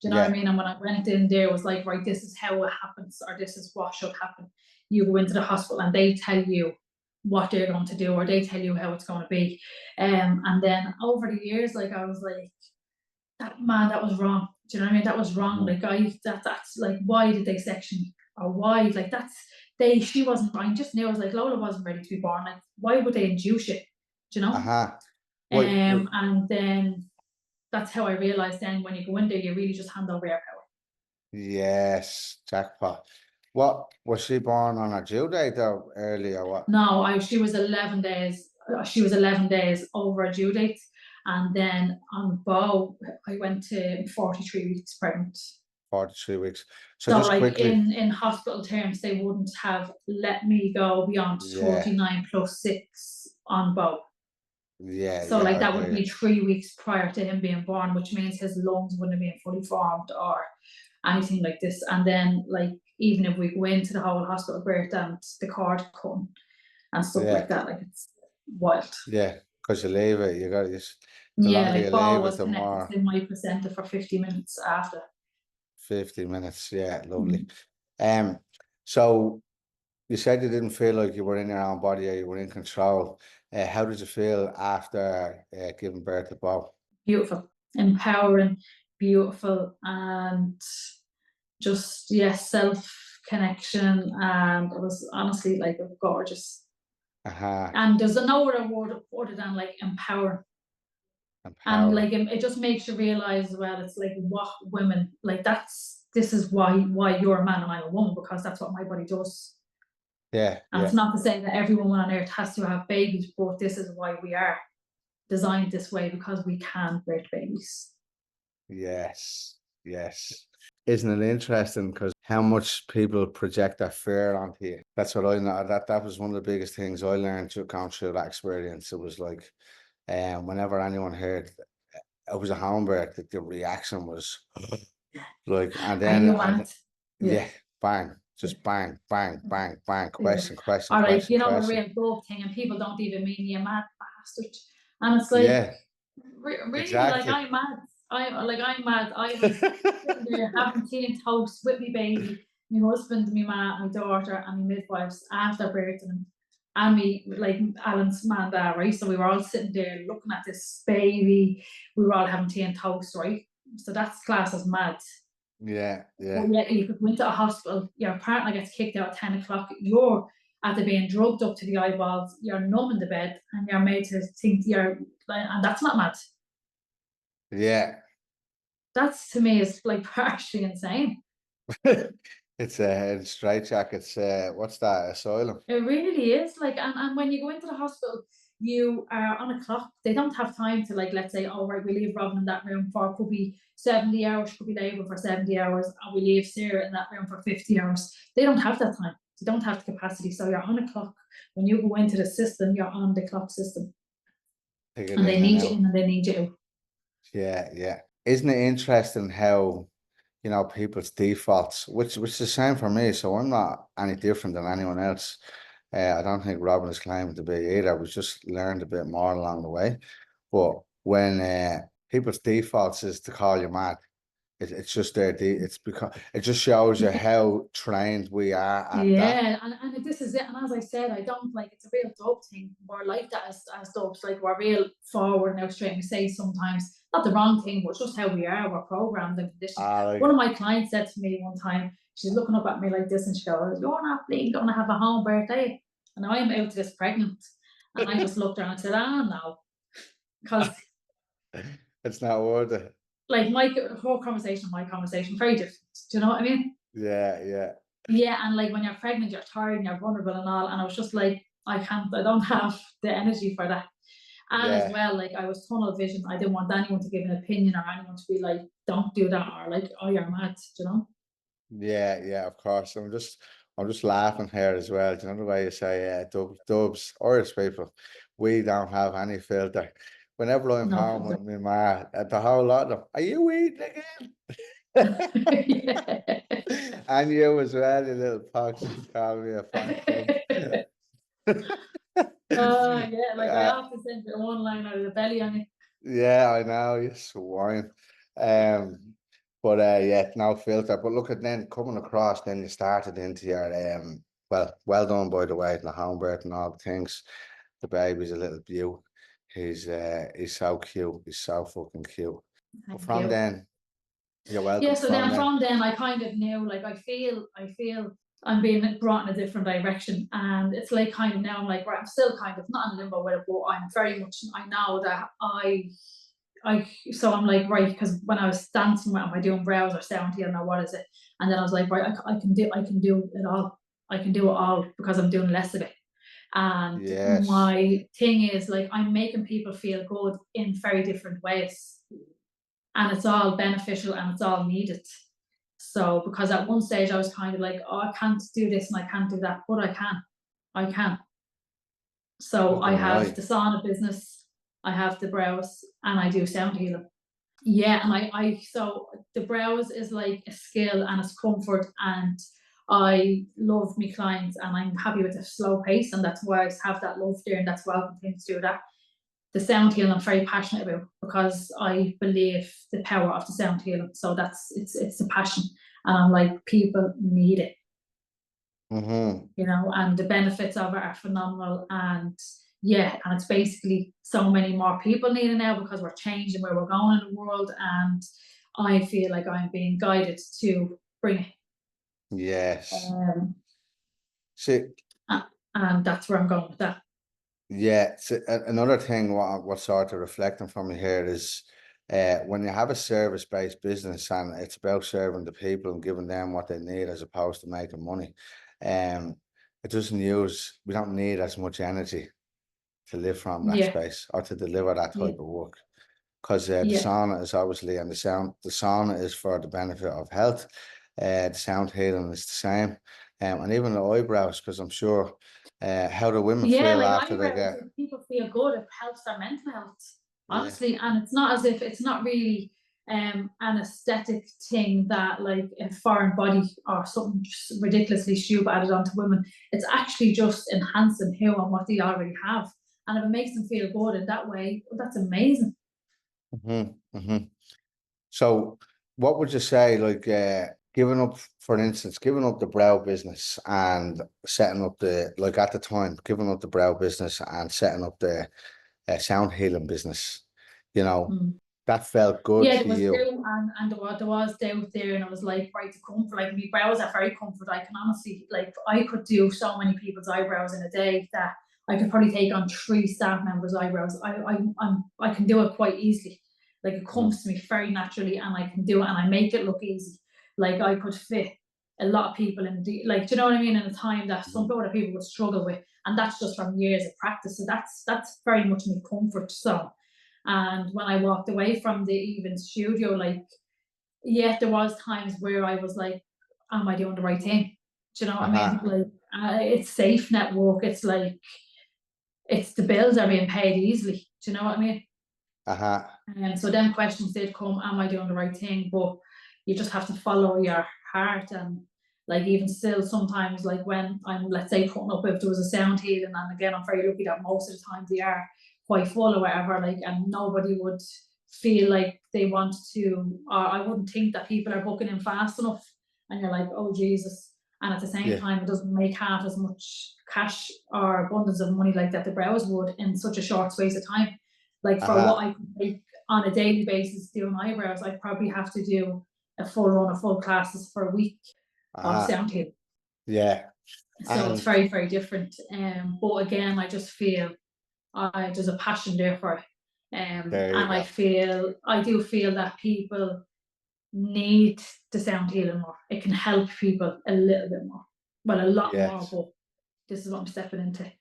[SPEAKER 1] Do you know what I
[SPEAKER 2] Yeah,
[SPEAKER 1] mean? And when I went in there, it was like, right, this is how it happens, or this is what should happen. You go into the hospital and they tell you what they're going to do, or they tell you how it's going to be. And then over the years, like, I was like, that man, that was wrong. Do you know what I mean? That was wrong.
[SPEAKER 2] mhm,
[SPEAKER 1] Like, that's like, why did they section me? Or why? Like, she wasn't right. Just knew, I was like, Lola wasn't ready to be born. Like, why would they induce it? Do you know?
[SPEAKER 2] uh-huh. Wait,
[SPEAKER 1] And then that's how I realized, then when you go in there, you really just hand over your power.
[SPEAKER 2] yes, jackpot. What was she born on a due date or early or what?
[SPEAKER 1] No, she was 11 days. She was 11 days over a due date. And then on Bo, I went to 43 weeks pregnant.
[SPEAKER 2] 43 weeks. So
[SPEAKER 1] So,
[SPEAKER 2] just
[SPEAKER 1] like,
[SPEAKER 2] quickly,
[SPEAKER 1] in hospital terms, they wouldn't have let me go beyond
[SPEAKER 2] yeah,
[SPEAKER 1] 39 plus 6 on Bo.
[SPEAKER 2] yeah,
[SPEAKER 1] So,
[SPEAKER 2] yeah,
[SPEAKER 1] like,
[SPEAKER 2] I
[SPEAKER 1] that would
[SPEAKER 2] hear
[SPEAKER 1] be 3 weeks prior to him being born, which means his lungs wouldn't have been fully formed or anything like this. And then, like, even if we go into the whole hospital birth and the cord cutting and
[SPEAKER 2] you.
[SPEAKER 1] stuff like
[SPEAKER 2] Yeah,
[SPEAKER 1] that, like, it's wild.
[SPEAKER 2] yeah, because you leave it, you got the
[SPEAKER 1] Yeah,
[SPEAKER 2] longer
[SPEAKER 1] like,
[SPEAKER 2] you
[SPEAKER 1] Bo
[SPEAKER 2] leave it,
[SPEAKER 1] was
[SPEAKER 2] the
[SPEAKER 1] connected
[SPEAKER 2] more
[SPEAKER 1] to my placenta for 50 minutes after.
[SPEAKER 2] 50 minutes. Yeah, lovely.
[SPEAKER 1] Mhm.
[SPEAKER 2] Um, so you said you didn't feel like you were in your own body or you were in control. How did you feel after giving birth to Bob?
[SPEAKER 1] Beautiful, empowering, beautiful, and just, yes, self connection. And it was honestly like gorgeous.
[SPEAKER 2] Uh-huh.
[SPEAKER 1] And there's no other word other than like empower. And
[SPEAKER 2] Empowering.
[SPEAKER 1] like, it just makes you realize, well, it's like, what women, like, this is why you're a man and I'm a woman, because that's what my body does.
[SPEAKER 2] Yeah,
[SPEAKER 1] And it's
[SPEAKER 2] yeah,
[SPEAKER 1] not to say that every woman on earth has to have babies, but this is why we are designed this way, because we can birth babies.
[SPEAKER 2] yes, yes. Isn't it interesting? Because how much people project their fear onto you. That's what I know. That was one of the biggest things I learned through going through that experience. It was like, whenever anyone heard it was a home birth, the reaction was like, and
[SPEAKER 1] Are
[SPEAKER 2] then
[SPEAKER 1] you mad? Yeah.
[SPEAKER 2] yeah, bang,
[SPEAKER 1] Yeah.
[SPEAKER 2] just bang, bang, bang, bang,
[SPEAKER 1] Yeah.
[SPEAKER 2] question, question,
[SPEAKER 1] Or like,
[SPEAKER 2] question,
[SPEAKER 1] you know, the
[SPEAKER 2] question.
[SPEAKER 1] real dope thing, and people don't even mean you mad bastard. And it's like,
[SPEAKER 2] Yeah,
[SPEAKER 1] really, like
[SPEAKER 2] exactly.
[SPEAKER 1] I'm mad. I'm mad. I was sitting there having tea and toast with my baby, my husband, my ma, my daughter, and my midwives after birthing him. And me, like Alan's man dad, right? So we were all sitting there looking at this baby. We were all having tea and toast, right? So that's class as mad.
[SPEAKER 2] Yeah,
[SPEAKER 1] But
[SPEAKER 2] yeah,
[SPEAKER 1] yeah, you could go into a hospital, your partner gets kicked out at 10 o'clock, you're after being drugged up to the eyeballs, you're numb in the bed, and you're made to think you're, and that's not mad.
[SPEAKER 2] yeah.
[SPEAKER 1] That's to me is like partially insane.
[SPEAKER 2] It's a straight jackets. What's that? Asylum.
[SPEAKER 1] It really is like, and when you go into the hospital, you are on a clock. They don't have time to, like, let's say, oh right, we leave Robyn in that room for, could be 70 hours, she could be labour for 70 hours, and we leave Sarah in that room for 50 hours. They don't have that time. They don't have the capacity. So you're on a clock. When you go into the system, you're on the clock system.
[SPEAKER 2] Take it
[SPEAKER 1] And they
[SPEAKER 2] in and
[SPEAKER 1] need you
[SPEAKER 2] out.
[SPEAKER 1] in and they need you out.
[SPEAKER 2] Yeah, yeah. Isn't it interesting how, people's defaults, which is the same for me, so I'm not any different than anyone else. I don't think Robyn is claiming to be either. We just learned a bit more along the way. But when people's defaults is to call you mad, it's just it's because it just shows you how trained we are at that.
[SPEAKER 1] Yeah, and this is it. And as I said, I don't like, it's a real dope thing. We're like that as dopes, like we're real forward and out straight. We say sometimes not the wrong thing, but it's just how we are. We're programmed and conditioned. One
[SPEAKER 2] Like,
[SPEAKER 1] of my clients said to me one time, she's looking up at me like this, and she goes, "You're not being gonna have a home birthday." And I'm out to this pregnant. And I just looked at her and said, "Ah, no." Because
[SPEAKER 2] it's not worth it.
[SPEAKER 1] like my conversation, very different. Do you know what I mean?
[SPEAKER 2] Yeah, yeah,
[SPEAKER 1] Yeah, and like when you're pregnant, you're tired and you're vulnerable and all. And I was just like, I don't have the energy for that. And as
[SPEAKER 2] yeah.
[SPEAKER 1] well, like I was tunnel vision. I didn't want anyone to give an opinion or anyone to be like, don't do that, or like, oh, you're mad, you know?
[SPEAKER 2] Yeah, yeah, of course. I'm just laughing here as well. Do you know the way you say dubs, Irish people, we don't have any filter. Whenever I'm
[SPEAKER 1] No
[SPEAKER 2] home
[SPEAKER 1] filter.
[SPEAKER 2] with my ma, the whole lot of them, are you eating again?
[SPEAKER 1] Yeah.
[SPEAKER 2] And you as well, you little pox, call me a fat cunt.
[SPEAKER 1] Yeah, like I
[SPEAKER 2] Uh,
[SPEAKER 1] have to send you one line out of the belly on it.
[SPEAKER 2] yeah, I know, you swine. But yeah, no filter. But look at then coming across, then you started into your well done by the way, the home birth and all the things. The baby's a little beaut. He's so cute. He's so fucking cute. But
[SPEAKER 1] Thank
[SPEAKER 2] from
[SPEAKER 1] you.
[SPEAKER 2] then, you're
[SPEAKER 1] Yeah,
[SPEAKER 2] welcome.
[SPEAKER 1] so
[SPEAKER 2] From
[SPEAKER 1] then
[SPEAKER 2] then,
[SPEAKER 1] from then I kind of knew, like I feel I'm being brought in a different direction. And it's like kind of now I'm like, right, I'm still kind of not in limbo with it, but I'm very much, I know that so I'm like, right, because when I was dancing, am I doing brows or sound here, now what is it? And then I was like, right, I can do it all. I can do it all because I'm doing less of it. And
[SPEAKER 2] yes,
[SPEAKER 1] my thing is like I'm making people feel good in very different ways, and it's all beneficial and it's all needed. So because at one stage I was kind of like, oh, I can't do this and I can't do that, but I can. So I
[SPEAKER 2] fucking
[SPEAKER 1] have
[SPEAKER 2] right.
[SPEAKER 1] the sauna business, I have the brows, and I do sound healing. Yeah, and so the brows is like a skill and it's comfort, and I love my clients and I'm happy with the slow pace, and that's why I have that love there, and that's why I'll continue to do that. The sound healing I'm very passionate about because I believe the power of the sound healing. So it's a passion, and I'm like, people need it,
[SPEAKER 2] Mm-hmm.
[SPEAKER 1] and the benefits of it are phenomenal. And yeah, and it's basically so many more people need it now because we're changing where we're going in the world, and I feel like I'm being guided to bring it.
[SPEAKER 2] Yes.
[SPEAKER 1] Um,
[SPEAKER 2] See,
[SPEAKER 1] and that's where I'm going with that.
[SPEAKER 2] yeah, so another thing what sort of reflecting from me here is when you have a service-based business and it's about serving the people and giving them what they need as opposed to making money, um, we don't need as much energy to live from that
[SPEAKER 1] Yeah,
[SPEAKER 2] space or to deliver that
[SPEAKER 1] yeah,
[SPEAKER 2] type of work. because the
[SPEAKER 1] Yeah,
[SPEAKER 2] sauna is obviously, and the sauna is for the benefit of health. The sound healing is the same. And even the eyebrows, because I'm sure how the women
[SPEAKER 1] yeah,
[SPEAKER 2] feel
[SPEAKER 1] like
[SPEAKER 2] after they
[SPEAKER 1] eyebrows,
[SPEAKER 2] get,
[SPEAKER 1] if people feel good, it helps their mental health,
[SPEAKER 2] yeah,
[SPEAKER 1] honestly. And it's not as if it's not really an aesthetic thing that like a foreign body or something just ridiculously stupid added onto women. It's actually just enhancing who and what they already have. And if it makes them feel good in that way, well, that's amazing.
[SPEAKER 2] So what would you say, like, giving up, for instance, giving up the brow business and setting up the, like at the time, giving up the brow business and setting up the sound healing business, you know,
[SPEAKER 1] Mm.
[SPEAKER 2] that felt good
[SPEAKER 1] Yeah,
[SPEAKER 2] to
[SPEAKER 1] there was
[SPEAKER 2] you.
[SPEAKER 1] doubt, and there was doubt there, and I was like, right, to comfort, like my brows are very comfort. I can honestly, like, I could do so many people's eyebrows in a day that I could probably take on 3 staff members' eyebrows. I can do it quite easily. Like it
[SPEAKER 2] Mhm.
[SPEAKER 1] comes to me very naturally, and I can do it, and I make it look easy. Like I could fit a lot of people in the, like, do you know what I mean? In a time that some other people would struggle with, and that's just from years of practice. So that's very much my comfort zone. And when I walked away from the even studio, like, yeah, there was times where I was like, am I doing the right thing? Do you know what I mean?
[SPEAKER 2] Uh-huh.
[SPEAKER 1] Like, it's safe network. It's like, it's the bills are being paid easily. Do you know what I mean?
[SPEAKER 2] Uh-huh.
[SPEAKER 1] And so then questions did come, am I doing the right thing? But you just have to follow your heart. And like even still sometimes, like when I'm, let's say, putting up, if there was a sound healing, and again I'm very lucky that most of the time they are quite full or whatever, like, and nobody would feel like they want to, or I wouldn't think that people are booking in fast enough, and you're like, oh Jesus. And at the same
[SPEAKER 2] Yeah.
[SPEAKER 1] time it doesn't make half as much cash or abundance of money like that the brows would in such a short space of time. Like for
[SPEAKER 2] Uh-huh.
[SPEAKER 1] what I could make on a daily basis doing eyebrows, I probably have to do a full run of full classes for a week of
[SPEAKER 2] Uh-huh.
[SPEAKER 1] sound healing.
[SPEAKER 2] Yeah.
[SPEAKER 1] So it's
[SPEAKER 2] And
[SPEAKER 1] very, very different. But again, I just feel there's a passion there for it.
[SPEAKER 2] there you
[SPEAKER 1] And
[SPEAKER 2] go.
[SPEAKER 1] I do feel that people need the sound healing more. It can help people a little bit more. Well, a lot more,
[SPEAKER 2] Yes.
[SPEAKER 1] but this is what I'm stepping into.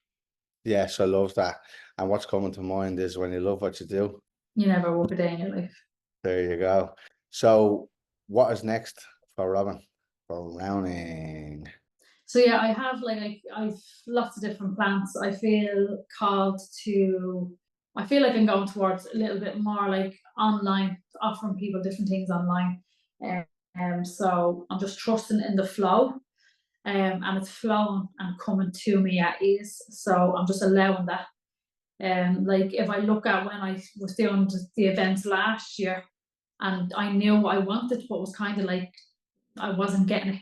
[SPEAKER 2] Yes, I love that. And what's coming to mind is when you love what you do,
[SPEAKER 1] You never work a day in your life.
[SPEAKER 2] there you go. So what is next for Robyn Browning?
[SPEAKER 1] So yeah, I have like I've lots of different plants. I feel called to. I feel like I'm going towards a little bit more like online, offering people different things online. So I'm just trusting in the flow, and it's flowing and coming to me at ease. So I'm just allowing that. Like if I look at when I was doing the events last year, and I knew what I wanted, but was kind of like I wasn't getting it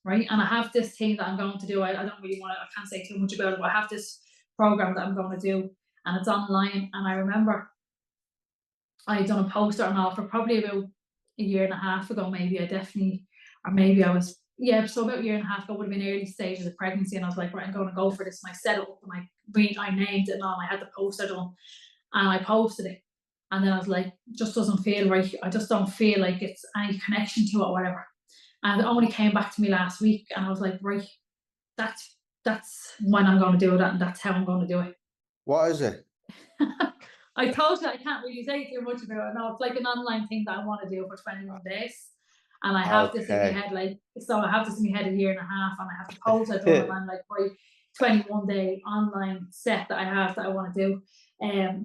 [SPEAKER 1] right. And I have this thing that I'm going to do. I don't really want to, I can't say too much about it, but I have this program that I'm going to do, and it's online. And I remember I done a poster and all for probably about a year and a half ago, maybe. I definitely, or maybe I was, yeah, so about a year and a half ago, would have been early stages of pregnancy. And I was like, right, I'm going to go for this. And I set it up and I named it and all. I had the poster done and I posted it. And then I was like, just doesn't feel right. I just don't feel like it's any connection to it or whatever. And it only came back to me last week, and I was like, right, that's when I'm going to do that, and that's how I'm going to do it.
[SPEAKER 2] What is it?
[SPEAKER 1] I told you I can't really say too much about it. No, it's like an online thing that I want to do for 21 days. And I have this in my
[SPEAKER 2] Okay.
[SPEAKER 1] head, like, so I have this in my head a year and a half, and I have to post it done, and I'm like, right, 21-day online set that I have that I want to do.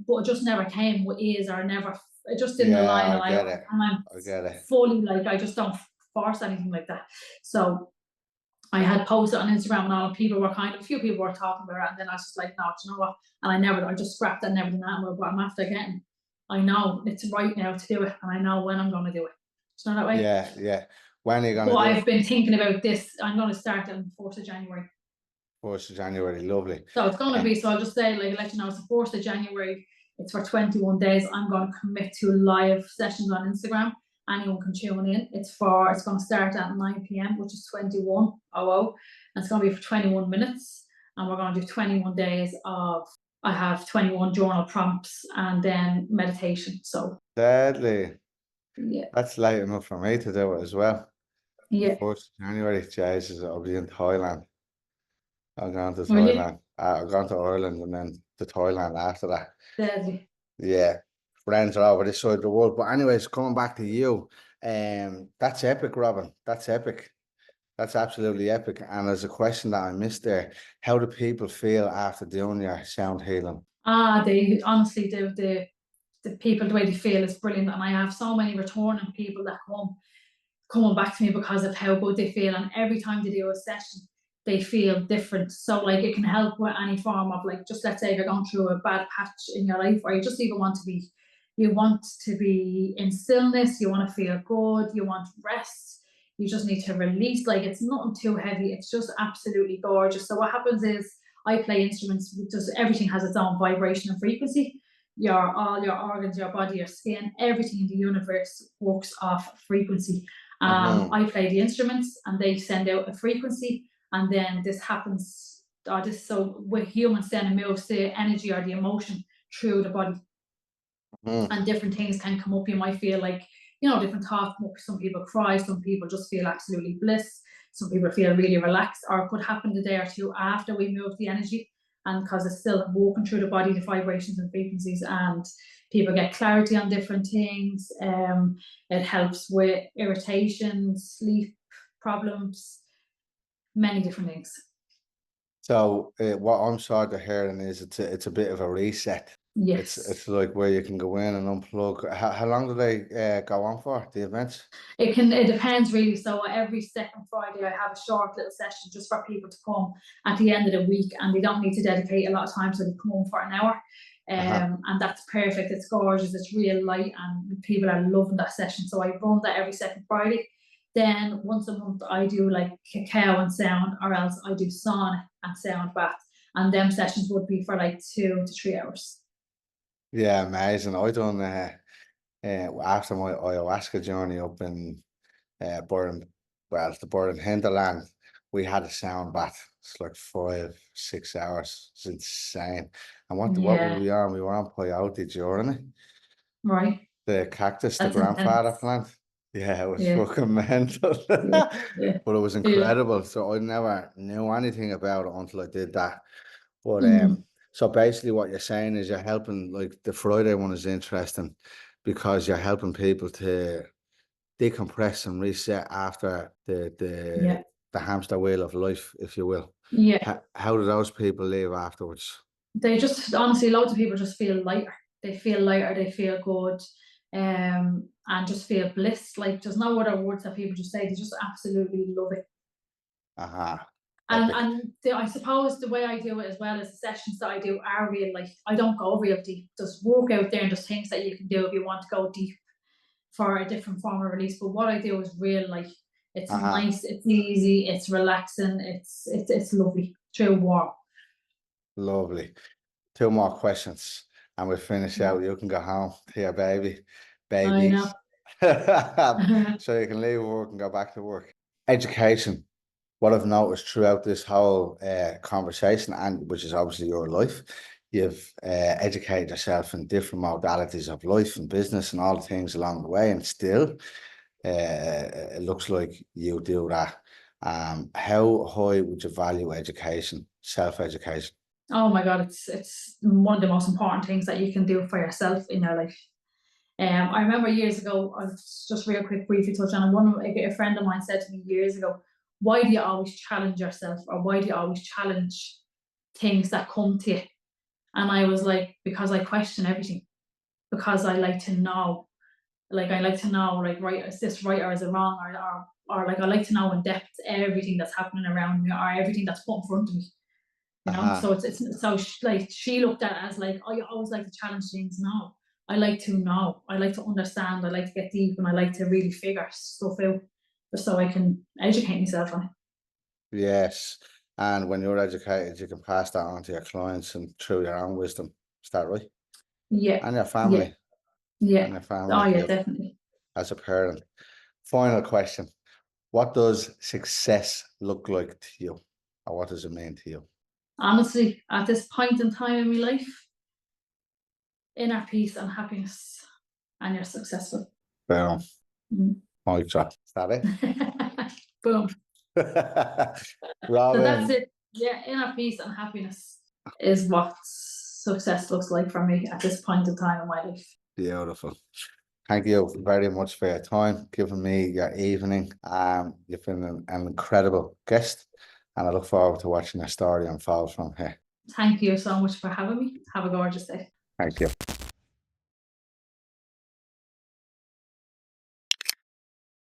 [SPEAKER 1] But it just never came with ease, or never, it just didn't
[SPEAKER 2] Yeah,
[SPEAKER 1] align.
[SPEAKER 2] I
[SPEAKER 1] And
[SPEAKER 2] get it.
[SPEAKER 1] I'm
[SPEAKER 2] I get it.
[SPEAKER 1] fully like, I just don't force anything like that. So I had posted on Instagram and all, and people were a few people were talking about it, and then I was just like, no, do you know what? And I just scrapped that and never done that. But I'm after getting, I know it's right now to do it, and I know when I'm going to do it. It's not that way.
[SPEAKER 2] Yeah, yeah. When are you
[SPEAKER 1] But
[SPEAKER 2] gonna do it?
[SPEAKER 1] I've been thinking about this. I'm going to start it on the 4th of January.
[SPEAKER 2] 1st of January, lovely.
[SPEAKER 1] So it's going to be, so I'll just say, like, let you know, it's the 4th of January. It's for 21 days. I'm going to commit to live sessions on Instagram. Anyone can tune in. It's going to start at 9 p.m., which is 21:00. And it's going to be for 21 minutes. And we're going to do 21 days of, I have 21 journal prompts and then meditation. So,
[SPEAKER 2] Deadly.
[SPEAKER 1] yeah.
[SPEAKER 2] That's late enough for me to do it as well. The
[SPEAKER 1] Yeah.
[SPEAKER 2] 1st of January, Jesus, I'll be in Thailand. I'm going to
[SPEAKER 1] Will you?
[SPEAKER 2] Thailand. I'm going to Ireland and then to Thailand after that.
[SPEAKER 1] Deadly.
[SPEAKER 2] Yeah. friends are over this side of the world. But anyways, coming back to you, that's epic, Robyn. That's epic. That's absolutely epic. And there's a question that I missed there. How do people feel after doing your sound healing?
[SPEAKER 1] They honestly do. The people, the way they feel is brilliant. And I have so many returning people that coming back to me because of how good they feel. And every time they do a session, they feel different. So like it can help with any form of, like, just let's say if you're going through a bad patch in your life, or you just even you want to be in stillness, you want to feel good, you want rest, you just need to release. Like, it's nothing too heavy, it's just absolutely gorgeous. So what happens is, I play instruments, just everything has its own vibration and frequency. All your organs, your body, your skin, everything in the universe works off frequency. I play the instruments and they send out a frequency, and then this happens, so with humans, then it moves the energy or the emotion through the body. And different things can come up. You might feel like, different thoughts come up. Some people cry, some people just feel absolutely bliss, some people feel really relaxed, or it could happen the day or two after we move the energy, and because it's still walking through the body, the vibrations and frequencies, and people get clarity on different things. It helps with irritation, sleep problems, many different things.
[SPEAKER 2] So what I'm sort of hearing is it's a bit of a reset.
[SPEAKER 1] Yes.
[SPEAKER 2] It's like where you can go in and unplug. How long do they go on for, the events?
[SPEAKER 1] It depends really. So every second Friday I have a short little session just for people to come at the end of the week, and they don't need to dedicate a lot of time, so they come home for an hour. And that's perfect. It's gorgeous, it's real light, and people are loving that session. So I run that every second Friday. Then once a month I do like cacao and sound, or else I do sauna and sound bath, and them sessions would be for like 2 to 3 hours.
[SPEAKER 2] Yeah, amazing. I done after my ayahuasca journey up in the Burren hinterland, we had a sound bath. It's like 5-6 hours. It's insane. And what were we on? We were on peyote during it.
[SPEAKER 1] Right.
[SPEAKER 2] The cactus,
[SPEAKER 1] That's
[SPEAKER 2] the grandfather
[SPEAKER 1] intense.
[SPEAKER 2] plant. Yeah, it was fucking mental.
[SPEAKER 1] Yeah.
[SPEAKER 2] But it was incredible. So I never knew anything about it until I did that. But so basically what you're saying is you're helping, like the Friday one is interesting because you're helping people to decompress and reset after the hamster wheel of life, if you will.
[SPEAKER 1] Yeah.
[SPEAKER 2] How do those people leave afterwards?
[SPEAKER 1] They just, honestly, loads of people just feel lighter. They feel lighter, they feel good, and just feel bliss. Like, there's no other words that people just say. They just absolutely love it. And I suppose the way I do it as well is the sessions that I do are real life. I don't go real deep. There's work out there and there's things that you can do if you want to go deep for a different form of release. But what I do is real life. It's nice, it's easy, it's relaxing, it's lovely, true warm.
[SPEAKER 2] Lovely. 2 more questions and we'll finish out. You can go home to your babies.
[SPEAKER 1] I know.
[SPEAKER 2] So you can leave work and go back to work. Education. What I've noticed throughout this whole conversation, and which is obviously your life, you've educated yourself in different modalities of life and business and all the things along the way, and still it looks like you do that. How high would you value education, self-education?
[SPEAKER 1] Oh my God, it's one of the most important things that you can do for yourself in your life. I remember years ago, I was just real quick, briefly touch on it. A friend of mine said to me years ago, why do you always challenge yourself, or why do you always challenge things that come to you? And I was like, because I question everything, because I like to know, like, right, is this right or is it wrong, or like, I like to know in depth everything that's happening around me, or everything that's put in front of me. So it's so like, she looked at it as like, oh, you always like to challenge things. No, I like to know, I like to understand, I like to get deep, and I like to really figure stuff out just so I can educate myself on it.
[SPEAKER 2] Yes. And when you're educated, you can pass that on to your clients and through your own wisdom. Is that right?
[SPEAKER 1] Yeah.
[SPEAKER 2] And your family.
[SPEAKER 1] Yeah.
[SPEAKER 2] And your family.
[SPEAKER 1] Oh yeah, definitely.
[SPEAKER 2] As a parent. Final question. What does success look like to you? Or what does it mean to you?
[SPEAKER 1] Honestly, at this point in time in my life, inner peace and happiness, and you're successful.
[SPEAKER 2] Boom. Mic drop. Is that
[SPEAKER 1] it? Boom.
[SPEAKER 2] Robyn.
[SPEAKER 1] So that's it. Yeah, inner peace and happiness is what success looks like for me at this point in time in my life.
[SPEAKER 2] Beautiful. Thank you very much for your time, giving me your evening. You've been an incredible guest, and I look forward to watching your story unfold from here.
[SPEAKER 1] Thank you so much for having me. Have a gorgeous day.
[SPEAKER 2] Thank you.